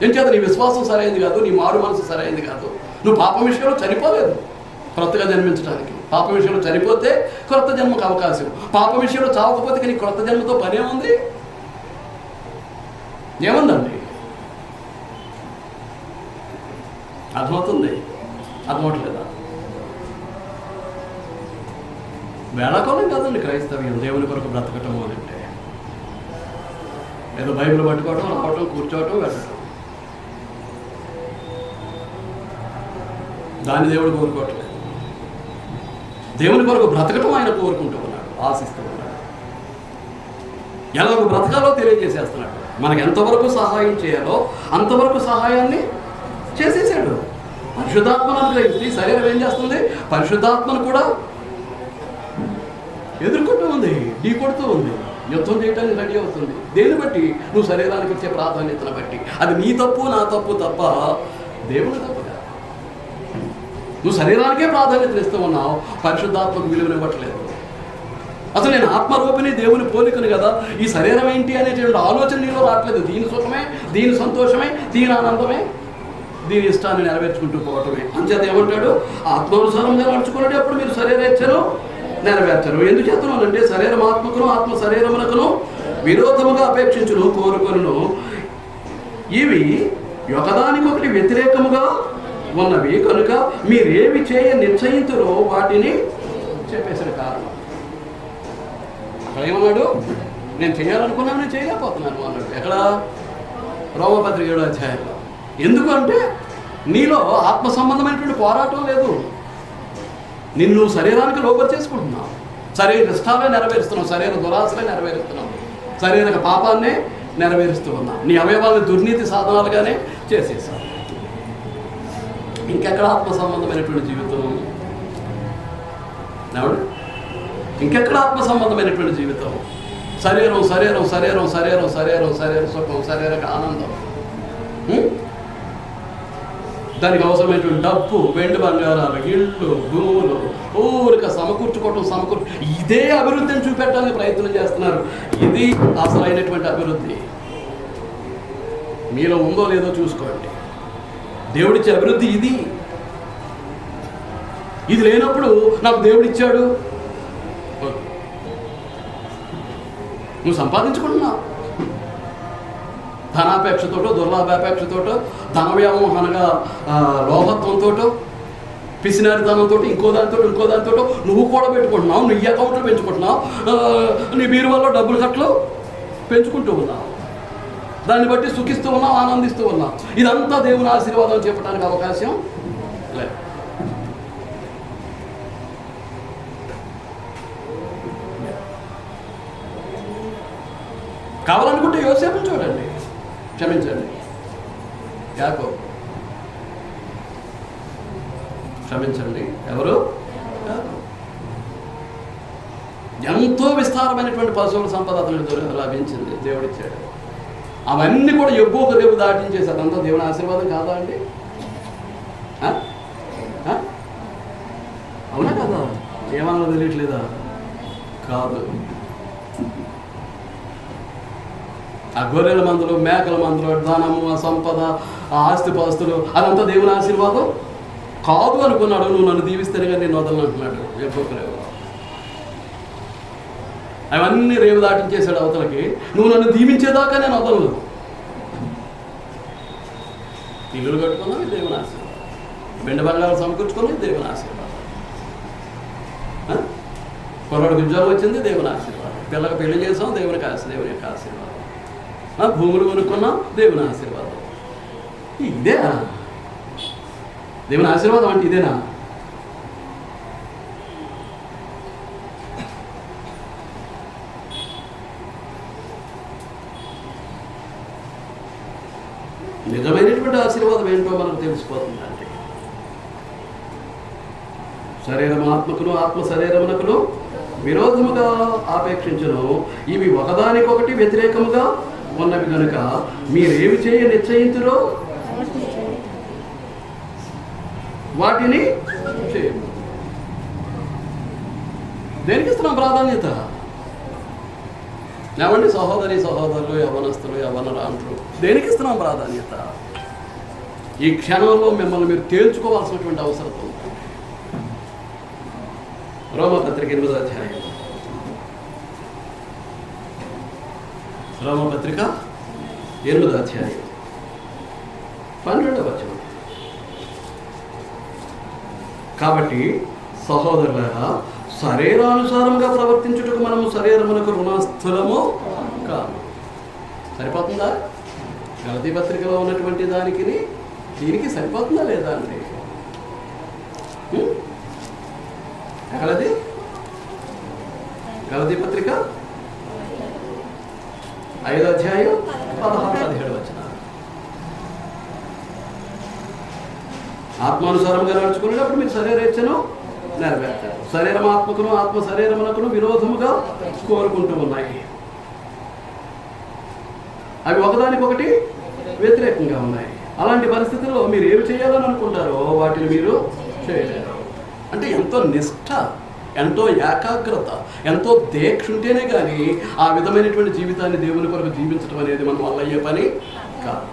A: ఏం చేత? నీ విశ్వాసం సరైనది కాదు, నీ మారు మనసు సరైనది కాదు. నువ్వు పాపం విషయంలో చనిపోలేదు క్రొత్తగా జన్మించడానికి. పాపం విషయంలో చనిపోతే క్రొత్త జన్మకు అవకాశం. పాపం విషయంలో చావకపోతే నీ క్రొత్త జన్మతో పని ఏముంది? ఏముందండి? అర్థమవుతుంది? అర్థమవట్లేదా? వేళాకోళం కాదండి క్రైస్తవ్యం. దేవుని కొరకు బ్రతకటం అంటే ఏదో బైబిల్ పట్టుకోవటం, రావటం, కూర్చోవటం, వెళ్ళటం. దాన్ని దేవుడు కోరుకోవట్లేదు. దేవుని కొరకు బ్రతకటం ఆయన కోరుకుంటూ ఉన్నాడు, ఆశిస్తూ ఉన్నాడు. ఎలాగో బ్రతకాలో తెలియజేసేస్తున్నాడు. మనకు ఎంతవరకు సహాయం చేయాలో అంతవరకు సహాయాన్ని చేసేసాడు. పరిశుద్ధాత్మను అనుగ్రహించి శరీరం ఏం చేస్తుంది? పరిశుద్ధాత్మను కూడా ఎదుర్కొంటూ ఉంది, ఢీ కొడుతూ ఉంది, యుద్ధం చేయడానికి రెడీ అవుతుంది. దేన్ని బట్టి? నువ్వు శరీరానికి ఇచ్చే ప్రాధాన్యతను బట్టి. అది నీ తప్పు, నా తప్పు తప్ప దేవుని తప్పు కాదు. నువ్వు శరీరానికే ప్రాధాన్యతలు ఇస్తూ ఉన్నావు, పరిశుద్ధాత్మకు విలువనివ్వట్లేదు. అసలు నేను ఆత్మరూపిణి, దేవుని పోలికను కదా, ఈ శరీరం ఏంటి అనేటువంటి ఆలోచన నీలో రావట్లేదు. దీని సుఖమే, దీని సంతోషమే, దీని ఆనందమే, దీని ఇష్టాన్ని నెరవేర్చుకుంటూ పోవటమే. అంచేత ఏమంటాడు? ఆత్మానుసారంగా నడుచుకునేటప్పుడు మీరు శరీరేచ్ఛను నెరవేర్చరు. ఎందుకు చేస్తున్నానంటే శరీరం ఆత్మకును ఆత్మ శరీరమునకును విరోధముగా అపేక్షించును కోరుకొనును. ఇవి ఒకదానికొకటి వ్యతిరేకముగా ఉన్నవి కనుక మీరేమి చేయ నిశ్చయించురో వాటిని చెప్పేసిన కారణం. అక్కడ ఏమన్నాడు? నేను చేయాలనుకున్నాను, నేను చేయలేకపోతున్నాను అన్నాడు. ఎక్కడ? రోమపత్రిక 7వ అధ్యాయంలో. ఎందుకంటే నీలో ఆత్మ సంబంధమైనటువంటి పోరాటం లేదు. నిన్ను శరీరానికి లోపలి చేసుకుంటున్నావు, శరీర ఇష్టాలే నెరవేరుస్తున్నావు, శరీర దురాశలే నెరవేరుస్తున్నావు, శరీర పాపాన్నే నెరవేరుస్తూ ఉన్నావు, నీ అవయవాలను దుర్నీతి సాధనాలుగానే చేసేసావు. ఇంకెక్కడ ఆత్మ సంబంధమైనటువంటి జీవితం? ఇంకెక్కడ ఆత్మ సంబంధమైనటువంటి జీవితం? శరీరం శరీరం శరీరం శరీరం శరీరం శరీర సుఖం, శరీర ఆనందం, దానికి అవసరమైనటువంటి డబ్బు, వెండి బంగారాలు, ఇళ్ళు, భూములు ఊరిక సమకూర్చుకోవటం ఇదే అభివృద్ధిని చూపెట్టడానికి ప్రయత్నం చేస్తున్నారు. ఇది అసలైనటువంటి అభివృద్ధి. మీలో ఉందో లేదో చూసుకోండి. దేవుడిచ్చే అభివృద్ధి ఇది. ఇది లేనప్పుడు నాకు దేవుడిచ్చాడు, నువ్వు సంపాదించుకుంటున్నావు. ధనాపేక్షతోటో, దుర్లాభాపేక్షతోటో, ధన వ్యామోహనగా లోభత్వంతో, పిసినారితనంతో, ఇంకో దానితో నువ్వు కూడా పెట్టుకుంటున్నావు, నీ అకౌంట్లు పెంచుకుంటున్నావు, నీ బీరువాలో డబ్బులు కట్టలు పెంచుకుంటూ ఉన్నావు, దాన్ని బట్టి సుఖిస్తూ ఉన్నావు, ఆనందిస్తూ ఉన్నావు. ఇదంతా దేవుని ఆశీర్వాదం చెప్పడానికి అవకాశం లేదు. కావాలనుకుంటే యోసేపుని చూడండి, క్షమించండి, యాకోబు, క్షమించండి, ఎవరు? ఎంతో విస్తారమైనటువంటి పశువుల సంపద అతనికి లభించింది, దేవుడిచ్చాడు. అవన్నీ కూడా ఎబ్బోక రేపు దాటించేసి అదంతా దేవుని ఆశీర్వాదం కాదా అండి? అవునా కదా? ఏమన్నా తెలియట్లేదా? కాదు. ఆ గొర్రెల మందులు, మేకల మందులు, ధనము, ఆ సంపద, ఆ ఆస్తిపాస్తులు, అదంతా దేవుని ఆశీర్వాదం కాదు అనుకున్నాడు. నువ్వు నన్ను దీవిస్తేనే కానీ నేను వదలను అంటున్నాడు ఎబ్బోకరేవు. అవన్నీ రేవు దాటించేశాడు అవతలకి. నువ్వు నన్ను దీవించేదాకా నేను వదలను. ఇల్లులు కట్టుకున్నావు, దేవుని ఆశీర్వాదం. వెండి బంగారం సమకూర్చుకున్నావు, దేవుని ఆశీర్వాదం. కుర్రాడికి ఉద్యోగం వచ్చింది, దేవుని ఆశీర్వాదం. పిల్లకి పెళ్లి చేసాం, దేవుని యొక్క ఆశీర్వాదం. భూములు కొనుక్కున్నాం, దేవుని ఆశీర్వాదం. ఇదేనా దేవుని ఆశీర్వాదం అంటే? ఇదేనా? నిజమైనటువంటి ఆశీర్వాదం ఏంటో మనకు తెలిసిపోతుంది. అంటే శరీరం ఆత్మకును ఆత్మ శరీరమునకును విరోధముగా ఆపేక్షించును. ఇవి ఒకదానికొకటి వ్యతిరేకముగా ఉన్నవి కనుక మీరేమి చేయ నిశ్చయించురో వాటిని చేయము. దేనికి ఇస్తున్నాం ప్రాధాన్యత? ఏమండి సహోదరి సహోదరులు, యవ్వనస్తులు, యవ్వనరాంతులు, దేనికి ఇస్తున్నాం ప్రాధాన్యత? ఈ క్షణంలో మిమ్మల్ని మీరు తేల్చుకోవాల్సినటువంటి అవసరం ఉంది. రోమపత్రిక 8వ అధ్యాయం. రోమపత్రిక 8వ అధ్యాయం 12వ వచనం. కాబట్టి సహోదరులారా, శరీరానుసారంగా ప్రవర్తించుటకు మనము శరీరమునకు రుణస్థలము కాదు. సరిపోతుందా? గలతీ పత్రికలో ఉన్నటువంటి దానికి దీనికి సరిపోతుందా లేదా అండి? ఎక్కడది? గలతీ పత్రిక 5వ అధ్యాయం 16-17 వచనాలు. ఆత్మానుసారంగా నడుచుకునేటప్పుడు మీరు శరీరేచ్ఛను నెరవేర్చారు. శరీరం ఆత్మకును ఆత్మ శరీరమునకును విరోధముగా కోరుకుంటూ ఉన్నాయి. అవి ఒకదానికొకటి వ్యతిరేకంగా ఉన్నాయి. అలాంటి పరిస్థితుల్లో మీరు ఏమి చేయాలని అనుకుంటారో వాటిని మీరు చేయలేరు. అంటే ఎంతో నిష్ఠ, ఎంతో ఏకాగ్రత, ఎంతో దీక్ష ఉంటేనే కానీ ఆ విధమైనటువంటి జీవితాన్ని దేవుని కొరకు జీవించడం అనేది మన వల్ల అయ్యే పని కాదు.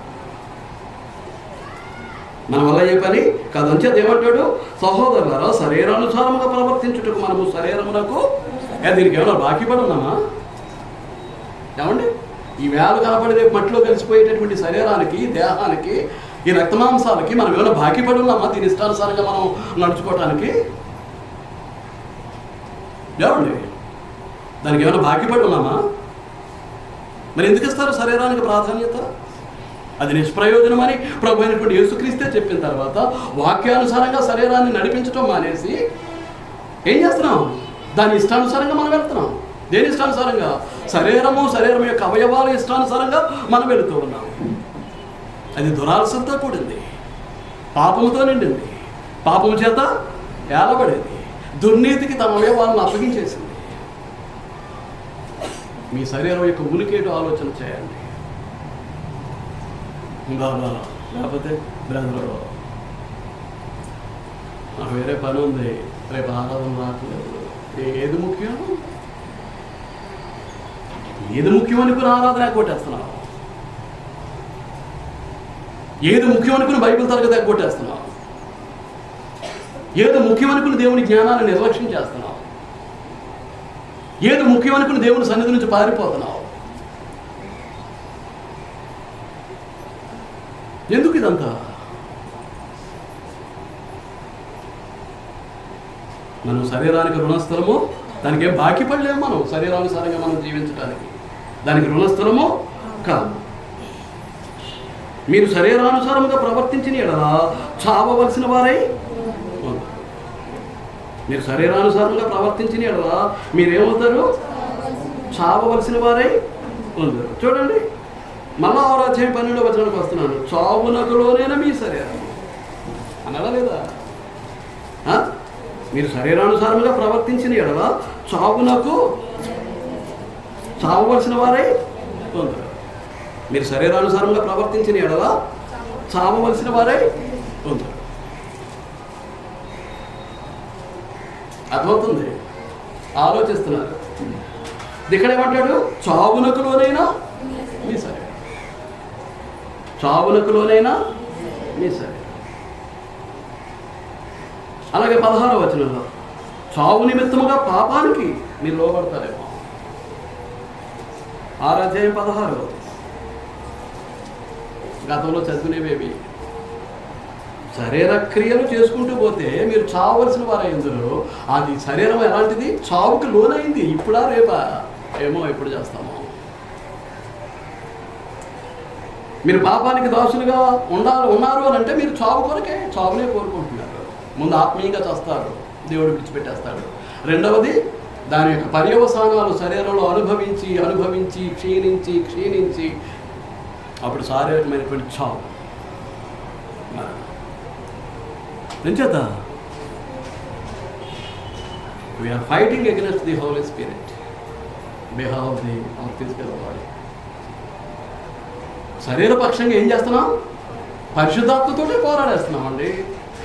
A: మన వల్ల ఏ పని కాదు. అంచేత ఏమంటాడు, సహోదరులారా శరీరానుసారముగా ప్రవర్తించుటకు మనము శరీరమునకు దీనికి ఏమైనా బాకీ పడి ఉన్నామా? ఏమండి, ఈ వేలు కనపడి రేపు మట్టిలో కలిసిపోయేటటువంటి శరీరానికి, దేహానికి, ఈ రక్తమాంసాలకి మనం ఏమైనా బాకీ పడి ఉన్నామా దీని ఇష్టానుసారంగా మనం నడుచుకోవటానికి? ఏమండి, దానికి ఏమైనా బాకీ పడి ఉన్నామా? మరి ఎందుకు ఇస్తారు శరీరానికి ప్రాధాన్యత? అది నిష్ప్రయోజనమని ప్రభు అయినటువంటి యేసుక్రీస్తే చెప్పిన తర్వాత వాక్యానుసారంగా శరీరాన్ని నడిపించడం మానేసి ఏం చేస్తున్నాం? దాని ఇష్టానుసారంగా మనం వెళ్తున్నాం. దేని ఇష్టానుసారంగా? శరీరం యొక్క అవయవాల ఇష్టానుసారంగా మనం వెళుతూ ఉన్నాం. అది దురాలసంతో కూడింది, పాపముతో నిండింది, పాపము చేత ఏలబడేది, దుర్నీతికి తమ అవయవాలను అప్పగించేసింది. మీ శరీరం యొక్క ఉనికేటో ఆలోచన చేయండి బాబా. లేకపోతే బ్రదరు నాకు వేరే పని ఉంది, రేపు ఆరాధన రావట్లేదు. ఏది ముఖ్యం? ఏది ముఖ్యం అనుకుని ఆరాధన ఎగ్గొట్టేస్తున్నావు? ఏది ముఖ్యం అనుకుని బైబిల్ తరగతి ఎగ్గొట్టేస్తున్నావు? ఏది ముఖ్యం అనుకుని దేవుని జ్ఞానాన్ని నిర్లక్ష్యం చేస్తున్నావు? ఏది ముఖ్యం అనుకుని దేవుని సన్నిధి నుంచి పారిపోతున్నావు? ఎందుకు ఇదంతా? మనం శరీరానికి రుణస్థలము, దానికి ఏం బాకీ పడలేము. మనం శరీరానుసారంగా మనం జీవించడానికి దానికి రుణస్థలము కాదు. మీరు శరీరానుసారంగా ప్రవర్తించిన ఎడల చావవలసిన వారై, మీరు శరీరానుసారంగా ప్రవర్తించిన ఎడల మీరేమవుతారు? చావవలసిన వారై ఉంటారు. చూడండి, మళ్ళా 6వ అధ్యాయం 12వ వచనానికి వస్తున్నాను. చావునకు లోనైన మీ శరీరం అనడా లేదా? మీరు శరీరానుసారంగా ప్రవర్తించిన ఎడల చావవలసిన వారై ఉంటారు. మీరు శరీరానుసారంగా ప్రవర్తించిన ఎడల చావవలసిన వారై ఉంటారు. అర్థమవుతుంది? ఆలోచిస్తున్నారు. ఇక్కడ ఏమంటాడు? చావునకు లోనైనా మీ శరీరం, చావునకు లోనైనా మీ శరీరం. అలాగే 16వ వచనంలో చావు నిమిత్తముగా పాపానికి మీరు లోబడతారేమో. 6వ అధ్యాయం 16 గతంలో చదివినవేవి. శరీర క్రియలు చేసుకుంటూ పోతే మీరు చావవలసిన వారై ఎందురు. అది శరీరం ఎలాంటిది? చావుకి లోనైంది. ఇప్పుడా రేపా ఏమో ఎప్పుడు చేస్తామో. మీరు పాపానికి దాసులుగా ఉన్నారు అని అంటే మీరు చావు కొరకే, చావునే కోరుకుంటున్నారు. ముందు ఆత్మీయంగా చేస్తారు, దేవుడు విడిచిపెట్టేస్తాడు. రెండవది దాని యొక్క పర్యవసానాలు శరీరంలో అనుభవించి క్షీణించి అప్పుడు శారీరకమైనటువంటి చావు. ఎంచేత we are fighting against the holy spirit behalf the of physical body. శరీరపక్షంగా ఏం చేస్తున్నాం? పరిశుద్ధాత్మతోనే పోరాడేస్తున్నాం అండి.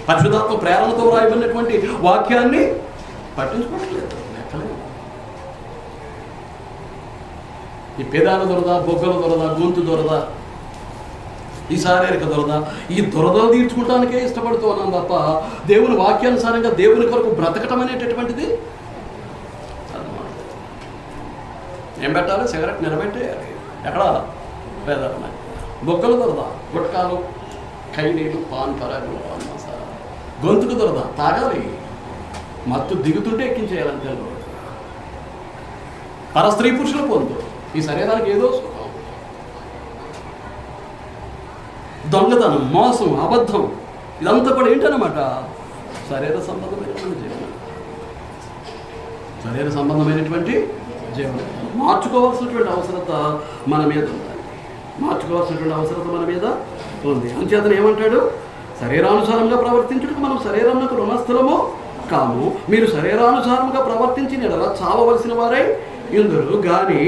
A: పరిశుద్ధాత్మ ప్రేరణతో రాయబడినటువంటి వాక్యాన్ని పట్టించుకోవట్లేదు, లెక్కలేదు. ఈ పేదాల దొరద, బొగ్గల దొరద, గొంతు దొరద, ఈ శారీరక దొరద, ఈ దొరదలు తీర్చుకోవడానికే ఇష్టపడుతూ ఉన్నాం తప్ప దేవుని వాక్యానుసారంగా దేవుని కొరకు బ్రతకటం అనేటటువంటిది ఏం పెట్టాలి? సిగరెట్ నిలబెట్టేయాలి. ఎక్కడ? పేదలు. బొగ్గలు దొరద, గుట్కాలు, ఖైనీలు, పాన్ పరాగులు, పాన్ మసాలా. గొంతుకు దొరద, తాగాలి, మత్తు దిగుతుంటే ఎక్కించేయాలంతే. పరస్త్రీ పురుషుల పొందు ఈ శరీరానికి ఏదో సుఖం. దొంగతనం, మోసం, అబద్ధం, ఇదంతా కూడా ఏంటన్నమాట? శరీర సంబంధమైనటువంటి జీవనం. శరీర సంబంధమైనటువంటి జీవనం మార్చుకోవాల్సినటువంటి అవసరత మన మీద ఉంది. అంచేతను ఏమంటాడు? శరీరానుసారంగా ప్రవర్తించుటకు మనం శరీరమునకు రుణస్థలము కాము. మీరు శరీరానుసారంగా ప్రవర్తించిన ఎడల చావవలసిన వారై ఇందురు గాని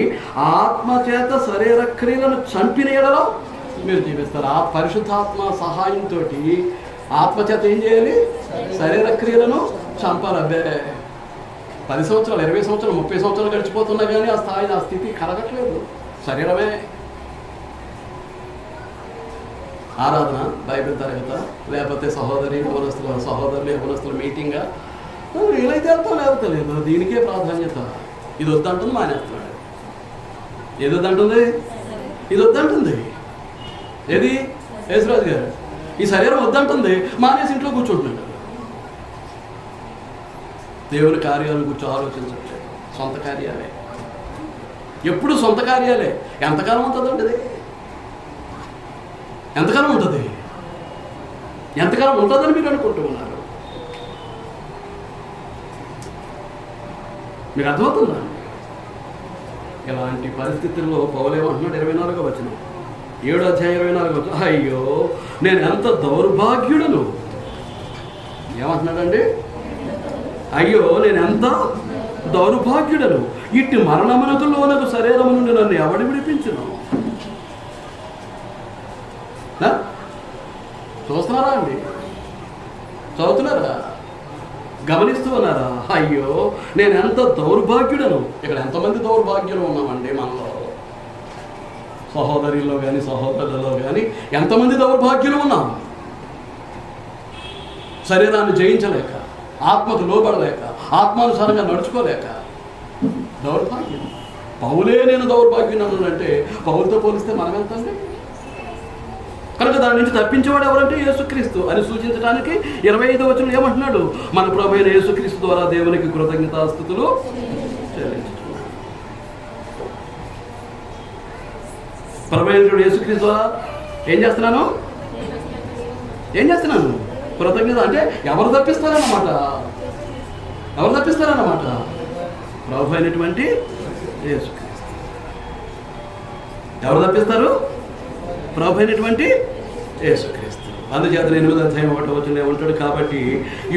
A: ఆత్మచేత శరీర క్రియలను చంపిన ఎడల మీరు జీవిస్తారు. ఆ పరిశుద్ధాత్మ సహాయంతో ఆత్మచేత ఏం చేయాలి? శరీర క్రియలను చంపాలి. అబ్బే 10 సంవత్సరాలు, 20 సంవత్సరాలు, 30 సంవత్సరాలు గడిచిపోతున్నా కానీ ఆ స్థితి కలగట్లేదు. శరీరమే ఆరాధన, బైబిల్ తరగత, లేకపోతే సహోదరులు యవనస్తుల మీటింగా, వీలైతే వెళ్తాం, లేకపోతే లేదు. దీనికే ప్రాధాన్యత. ఇది వద్దంటుంది, మానేస్తున్నాడు. ఏది వద్దంటుంది? ఇది వద్దంటుంది. ఏది? యేసురాజు గారు ఈ శరీరం వద్దంటుంది, మానేసి ఇంట్లో కూర్చుంటున్నాడు. దేవుని కార్యాలను గురించి ఆలోచించట్లేదు. సొంత కార్యాలే, ఎప్పుడు సొంత కార్యాలే. ఎంతకాలం ఉంటుందండి అది? ఎంతకాలం ఉంటుంది? ఎంతకాలం ఉంటుందని మీరు అనుకుంటూ ఉన్నారు? మీకు అర్థమవుతుందా? ఇలాంటి పరిస్థితుల్లో పౌలేమంటున్నాడు 24వ వచనం, 7వ అధ్యాయం 24వ వచనం, అయ్యో నేను ఎంత దౌర్భాగ్యుడను. ఏమంటున్నాడండి? అయ్యో నేను ఎంత దౌర్భాగ్యుడను, ఇట్టి మరణమునకు లోనకు శరీరము నుండి నన్ను ఎవడు విడిపించును? చూస్తున్నారా అండి? చదువుతున్నారా? గమనిస్తూ ఉన్నారా? అయ్యో నేను ఎంత దౌర్భాగ్యుడను. ఇక్కడ ఎంతమంది దౌర్భాగ్యులు ఉన్నామండి మనలో? సహోదరుల్లో కానీ సహోదరులలో కానీ ఎంతమంది దౌర్భాగ్యులు ఉన్నాం? శరీరాన్ని జయించలేక, ఆత్మకు లోబడలేక, ఆత్మానుసారంగా నడుచుకోలేక దౌర్భాగ్యం. పౌలే నేను దౌర్భాగ్యుడు అంటే పౌలతో పోలిస్తే మనం ఎంతండి? కనుక దాని నుంచి తప్పించేవాడు ఎవరంటే యేసుక్రీస్తు అని సూచించడానికి 25వ వచనం ఏమంటున్నాడు? మన ప్రభు అయిన యేసుక్రీస్తు ద్వారా దేవునికి కృతజ్ఞతాస్తుతులు చెల్లించుతున్నాడు. ప్రభు అయిన యేసుక్రీస్తు ద్వారా ఏం చేస్తున్నాను? కృతజ్ఞత. అంటే ఎవరు తప్పిస్తారన్నమాట? ప్రభు అయినటువంటి యేసుక్రీస్తు. ఎవరు తప్పిస్తారు? ప్రభు అయినటువంటి యేసుక్రీస్తు. అందుచేత 8వ అధ్యాయం 1వ వచనంలో ఏమంటాడు? కాబట్టి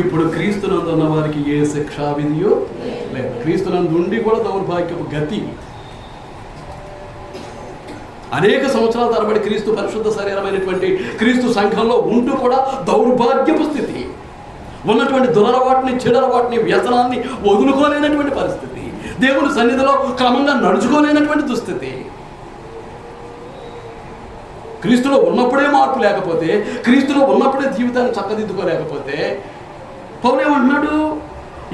A: ఇప్పుడు క్రీస్తునందు ఉన్న వారికి ఏ శిక్షా విధియో లేదు. క్రీస్తునందు ఉండి కూడా దౌర్భాగ్యపు గతి. అనేక సంవత్సరాల తరబడి క్రీస్తు పరిశుద్ధ శరీరమైనటువంటి క్రీస్తు సంఘంలో ఉంటూ కూడా దౌర్భాగ్యపు స్థితి. ఉన్నటువంటి దురలవాటిని, చెడలవాటిని, వ్యసనాన్ని వదులుకోలేనటువంటి పరిస్థితి. దేవుని సన్నిధిలో క్రమంగా నడుచుకోలేనటువంటి దుస్థితి. క్రీస్తులో ఉన్నప్పుడే మార్పు లేకపోతే, క్రీస్తులో ఉన్నప్పుడే జీవితాన్ని చక్కదిద్దుకోలేకపోతే పౌలు ఏమంటున్నాడు?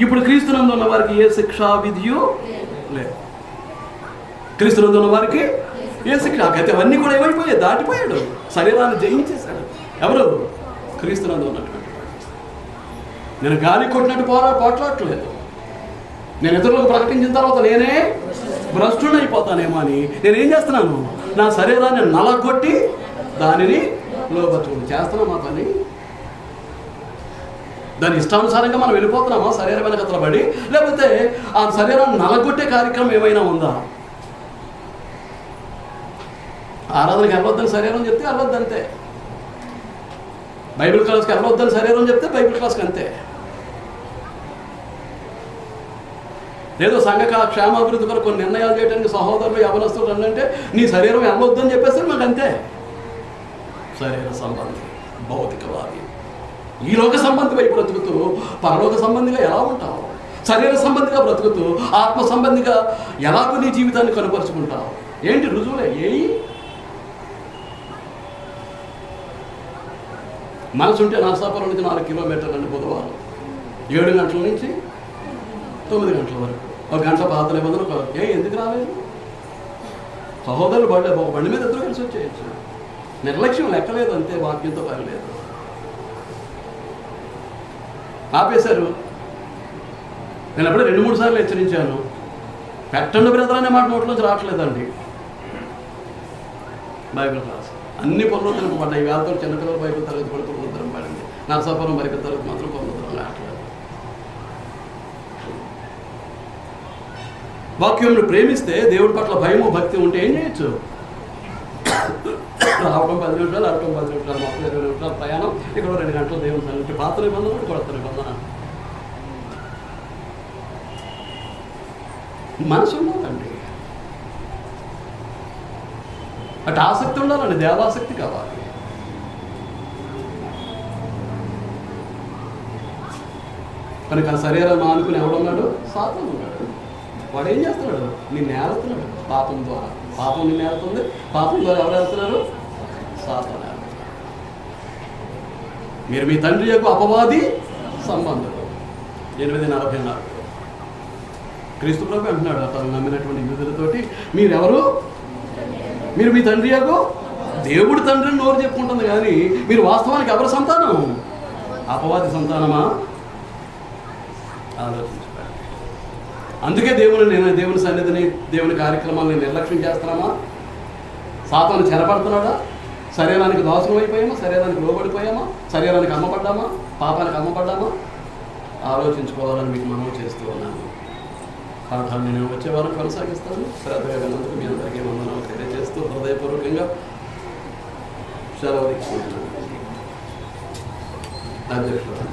A: ఇప్పుడు క్రీస్తునందు ఉన్న వారికి ఏ శిక్షా విధియో లేదు. క్రీస్తునందు ఉన్న వారికి ఏ శిక్ష? అయితే అవన్నీ కూడా ఏమైపోయాయి? దాటిపోయాడు. శరీరాన్ని జయించేశాడు. ఎవరు? క్రీస్తునందు ఉన్నటువంటి వాడు. నేను గాలి కొట్టినట్టు పోట్లాడట్లేదు. నేను ఇతరులకు ప్రకటించిన తర్వాత నేనే భ్రష్టుని అయిపోతానేమో అని నేనేం చేస్తున్నాను? నా శరీరాన్ని నలగొట్టి దానిని లోబర్చుకుంటూ చేస్తున్నాం మా పని. దాని ఇష్టానుసారంగా మనం వెళ్ళిపోతున్నామా శరీరం వెనకతల పడి? లేకపోతే ఆ శరీరాన్ని నలగొట్టే కార్యక్రమం ఏమైనా ఉందా? ఆరాధనకి వెళ్ళొద్దని శరీరం చెప్తే వెళ్ళొద్దంతే. బైబిల్ క్లాస్కి వెళ్ళొద్దని శరీరం చెప్తే బైబిల్ క్లాస్కి అంతే. ఏదో సంఘ క్షేమాభివృద్ధి కొరకు కొన్ని నిర్ణయాలు చేయడానికి సహోదరులు యవనస్తులు అంటే నీ శరీరం వెళ్ళొద్దని చెప్పేస్తే మాకు అంతే. శరీర సంబంధి, భౌతికవాది, ఈ లోక సంబంధి వైపు బ్రతుకుతూ పరలోక సంబంధిగా ఎలా ఉంటావు? శరీర సంబంధిగా బ్రతుకుతూ ఆత్మ సంబంధిగా ఎలాగో నీ జీవితాన్ని కనుపరుచుకుంటావు? ఏంటి రుజువులే? మనసుంటే నరసాపురం నుంచి 4 కిలోమీటర్లండి. బుధవారం 7 గంటల నుంచి 9 గంటల వరకు 1 గంట పాత నిబంధన. ఎందుకు రాలేదు? సహోదరులు ఒక బండి మీద ఇద్దరు కలిసి వచ్చేయచ్చు. నిర్లక్ష్యం లెక్కలేదు అంతే. వాక్యంతో పని లేదు. ఆపేశారు. నేను అప్పుడే 2-3 సార్లు హెచ్చరించాను. పెట్టండి బ్రదర్ అనే మాట నోట్లోంచి రావట్లేదండి. బైబిల్ క్లాస్ అన్ని పనులు తిరగబడ్డాయి. వేళతో చిన్నపిల్లలు బైబిల్ తరగతి కూడా పొందుతరం పడింది. నరసాపురం బైబిల్ తరగతి మాత్రం పొందుతరం రావట్లేదు. వాక్యంను ప్రేమిస్తే, దేవుడి పట్ల భయము భక్తి ఉంటే ఏం చేయొచ్చు? రావడం 10 నిమిషాలు, అరవడం 10 నిమిషాలు, మొత్తం 20 నిమిషాల ప్రయాణం. ఇక్కడ 2 గంటలు దేవుని సన్నిధి. పాత నిబంధన, కొత్త నిబంధన. మనసు ఉండాలండి. అటు ఆసక్తి ఉండాలండి. దేవాసక్తి కావాలి. కనుక ఆ శరీరాన్ని ఆనుకుని ఎవడున్నాడు? సాతాను ఉన్నాడు. వాడు ఏం చేస్తున్నాడు? నిన్ను ఏలుతున్నాడు పాపం ద్వారా. పాపం నిన్ను ఏలుతుంది. పాపం ద్వారా ఎవరు ఏలుతున్నారు? సాతాను ఏలుతున్నారు. మీరు మీ తండ్రి యొక్క అపవాది సంబంధులు. 8:44 క్రీస్తు ప్రభు అంటున్నాడు తను నమ్మినటువంటి యూదులతోటి, మీరెవరు? మీరు మీ తండ్రి యొక్క దేవుడు తండ్రిని నోరు చెప్పుకుంటుంది, కానీ మీరు వాస్తవానికి ఎవరి సంతానం? అపవాది సంతానమా? ఆలోచించుకోండి. అందుకే దేవుని సన్నిధిని, దేవుని కార్యక్రమాలను నిర్లక్ష్యం చేస్తున్నామా? సాతాను చెరపడుతున్నాడా? శరీరానికి దాసులం అయిపోయామా? శరీరానికి లోబడిపోయామా? శరీరానికి అమ్మపడ్డామా? పాపానికి అమ్మపడ్డామా? ఆలోచించుకోవాలని మీకు మనం చేస్తూ ఉన్నాను. పాఠాన్ని నేను వచ్చే వారం కొనసాగిస్తాను. శ్రద్ధగా విన్నందుకు మీ అందరికీ వందనాలు తెలియజేస్తూ హృదయపూర్వకంగా సెలవు తీసుకుంటున్నాను. అధ్యక్షుడు.